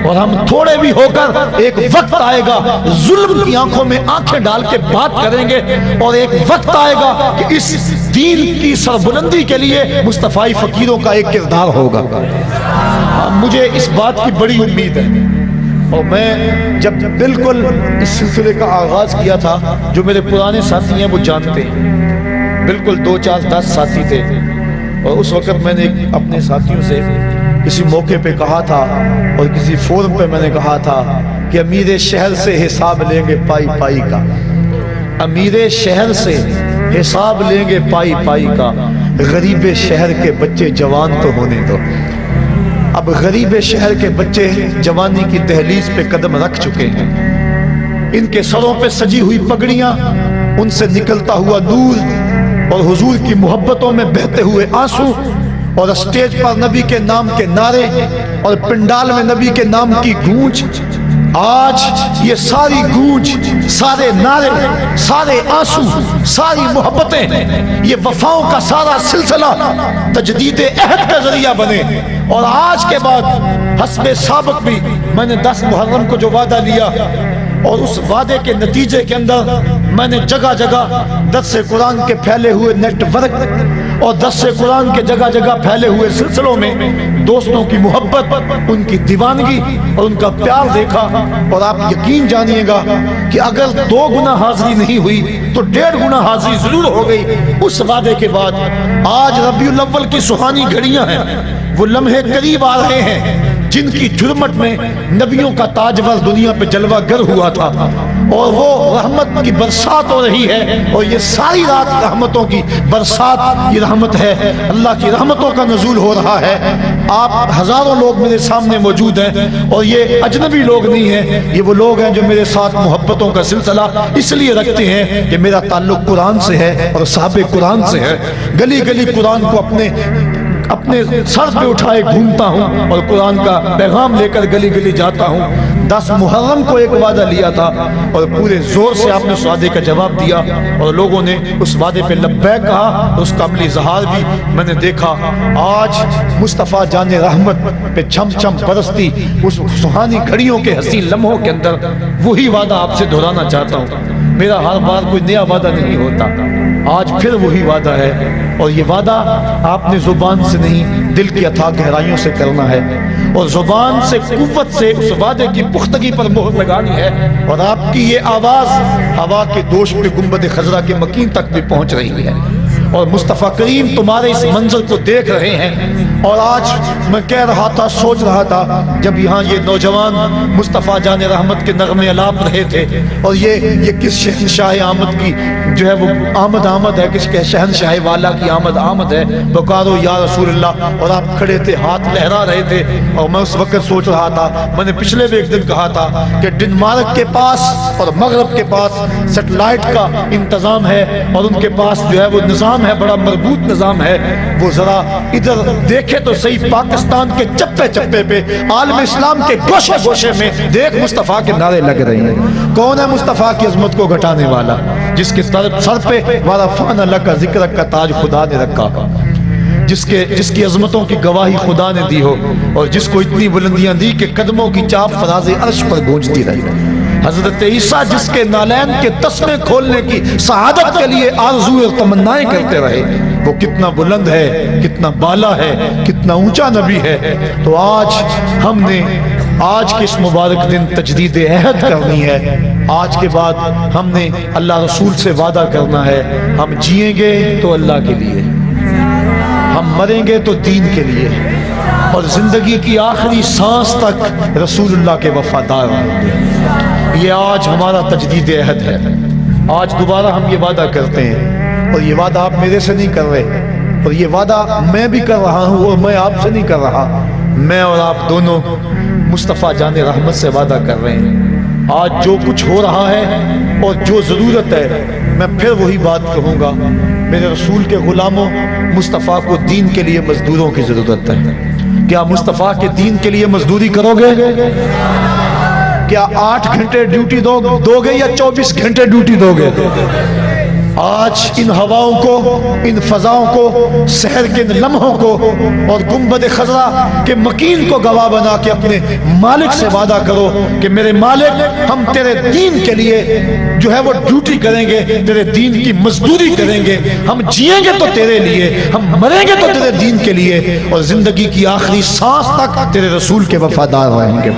اور ہم تھوڑے بھی ہو کر ایک وقت آئے گا ظلم کی آنکھوں میں آنکھیں ڈال کے بات کریں گے، اور ایک وقت آئے گا کہ اس دین کی سربلندی کے لیے مصطفی فقیروں کا ایک کردار ہوگا۔ مجھے اس بات کی بڑی امید ہے، اور میں جب بالکل اس سلسلے کا آغاز کیا تھا، جو میرے پرانے ساتھی ہیں وہ جانتے ہیں، بالکل 2 4 10 ساتھی تھے، اور اس وقت میں نے اپنے ساتھیوں سے کسی موقع پہ کہا تھا اور کسی فورم پہ میں نے کہا تھا کہ امیر شہر سے حساب لیں گے پائی پائی کا، امیر شہر سے حساب لیں گے پائی پائی کا، غریب شہر کے بچے جوان تو ہونے دو۔ اب غریب شہر کے بچے جوانی کی دہلیز پہ قدم رکھ چکے ہیں، ان کے سروں پہ سجی ہوئی پگڑیاں، ان سے نکلتا ہوا نور اور حضور کی محبتوں میں بہتے ہوئے آنسو، اور اسٹیج پر نبی کے نام کے نعرے اور پنڈال میں نبی کے نام کی گونج، آج یہ ساری گونج، سارے نعرے، سارے آنسو، ساری محبتیں، یہ وفاؤں کا سارا سلسلہ تجدید عہد کا ذریعہ بنے، اور آج کے بعد حسب سابق بھی میں نے 10 محرم کو جو وعدہ لیا، اور اس وعدے کے نتیجے کے اندر میں نے جگہ جگہ درس قرآن کے پھیلے ہوئے نیٹ ورک اور درس قرآن کے جگہ جگہ پھیلے ہوئے سلسلوں میں دوستوں کی محبت، ان کی دیوانگی اور ان کا پیار دیکھا، اور آپ یقین جانیے گا کہ اگر 2 گنا حاضری نہیں ہوئی تو 1.5 گنا حاضری ضرور ہو گئی اس وعدے کے بعد۔ آج ربیع الاول کی سہانی گھڑیاں ہیں، وہ لمحے قریب آ رہے ہیں جن کی جرمٹ میں نبیوں کا تاجور دنیا پہ جلوہ گر ہوا تھا، اور وہ رحمت کی برسات ہو رہی ہے، اور یہ ساری رات رحمتوں کی برسات، یہ رحمت ہے، اللہ کی رحمتوں کا نزول ہو رہا ہے۔ آپ ہزاروں لوگ میرے سامنے موجود ہیں، اور یہ اجنبی لوگ نہیں ہیں، یہ وہ لوگ ہیں جو میرے ساتھ محبتوں کا سلسلہ اس لیے رکھتے ہیں کہ میرا تعلق قرآن سے ہے اور صحابہ قرآن سے ہے۔ گلی گلی قرآن کو اپنے سر پہ اٹھائے گھومتا ہوں، اور قرآن کا پیغام لے کر گلی گلی جاتا ہوں۔ 10 محرم کو ایک وعدہ لیا تھا، اور پورے زور سے آپ نے اس وعدے کا جواب دیا، اور لوگوں نے اس وعدے پہ لبیک کہا، اس کا عملی اظہار بھی میں نے دیکھا۔ آج مصطفیٰ جان رحمت پہ چھم چھم برستی اس سہانی گھڑیوں کے حسین لمحوں کے اندر وہی وعدہ آپ سے دہرانا چاہتا ہوں۔ میرا ہر بار کوئی نیا وعدہ نہیں ہوتا، آج پھر وہی وعدہ ہے، اور یہ وعدہ آپ نے زبان سے نہیں، دل کی اتھاہ گہرائیوں سے کرنا ہے، اور زبان سے قوت سے اس وعدے کی پختگی پر مہر لگانی ہے، اور آپ کی یہ آواز ہوا کے دوش پہ گنبد خضرا کے مکین تک بھی پہنچ رہی ہے، اور مصطفیٰ کریم تمہارے اس منظر کو دیکھ رہے ہیں۔ اور آج میں کہہ رہا تھا، سوچ رہا تھا، جب یہاں یہ نوجوان مصطفیٰ جان رحمت کے نغمے الاپ رہے تھے، اور یہ کس شہنشاہ آمد کی جو ہے وہ آمد ہے، کس کے شہنشاہ والا کی آمد ہے، پکارو یا رسول اللہ، اور آپ کھڑے تھے، ہاتھ لہرا رہے تھے، اور میں اس وقت سوچ رہا تھا، میں نے پچھلے بھی ایک دن کہا تھا کہ ڈنمارک کے پاس اور مغرب کے پاس سیٹلائٹ کا انتظام ہے، اور ان کے پاس جو ہے وہ نظام ہے، بڑا مربوط نظام ہے۔ وہ ذرا ادھر دیکھے تو صحیح، پاکستان کے چپے چپے پہ، عالم اسلام کے گوشے گوشے میں دیکھ مصطفیٰ کے نعرے لگ رہے ہیں۔ کون ہے مصطفیٰ کی عظمت کو گھٹانے والا؟ جس کے سر پہ وَرَفَعْنَا لَكَ ذِكْرَكَ کا تاج خدا نے رکھا، جس کی عظمتوں کی گواہی خدا نے دی ہو، اور جس کو اتنی بلندیاں دی کہ قدموں کی چاپ فراز عرش پر گونجتی رہی۔ حضرت عیسیٰ جس کے نالین کے تسمے کھولنے کی سعادت کے لیے آرزو اور تمنائیں کرتے رہے، وہ کتنا بلند ہے، کتنا بالا ہے، کتنا اونچا نبی ہے۔ تو آج ہم نے آج کے اس مبارک دن تجدید عہد کرنی ہے۔ آج کے بعد ہم نے اللہ رسول سے وعدہ کرنا ہے، ہم جئیں گے تو اللہ کے لیے، ہم مریں گے تو دین کے لیے، اور زندگی کی آخری سانس تک رسول اللہ کے وفادار ہوں گے۔ یہ آج ہمارا تجدید عہد ہے۔ آج دوبارہ ہم یہ وعدہ کرتے ہیں، اور یہ وعدہ آپ میرے سے نہیں کر رہے، اور یہ وعدہ میں بھی کر رہا ہوں، اور میں آپ سے نہیں کر رہا، میں اور آپ دونوں مصطفیٰ جان رحمت سے وعدہ کر رہے ہیں۔ آج جو کچھ ہو رہا ہے اور جو ضرورت ہے، میں پھر وہی بات کہوں گا، میرے رسول کے غلاموں، مصطفیٰ کو دین کے لیے مزدوروں کی ضرورت ہے۔ کیا مصطفیٰ کے دین کے لیے مزدوری کرو گے؟ کیا 8 گھنٹے ڈیوٹی دو گے یا 24 گھنٹے ڈیوٹی دو گے؟ آج ان ہواؤں کو، ان فضاؤں کو، سحر کے لمحوں کو اور گنبد خضرا کے مکین کو گواہ بنا کے اپنے مالک سے وعدہ کرو کہ میرے مالک، ہم تیرے دین کے لیے جو ہے وہ ڈیوٹی کریں گے، تیرے دین کی مزدوری کریں گے، ہم جیئیں گے تو تیرے لیے، ہم مریں گے تو تیرے دین کے لیے، اور زندگی کی آخری سانس تک تیرے رسول کے وفادار رہیں گے۔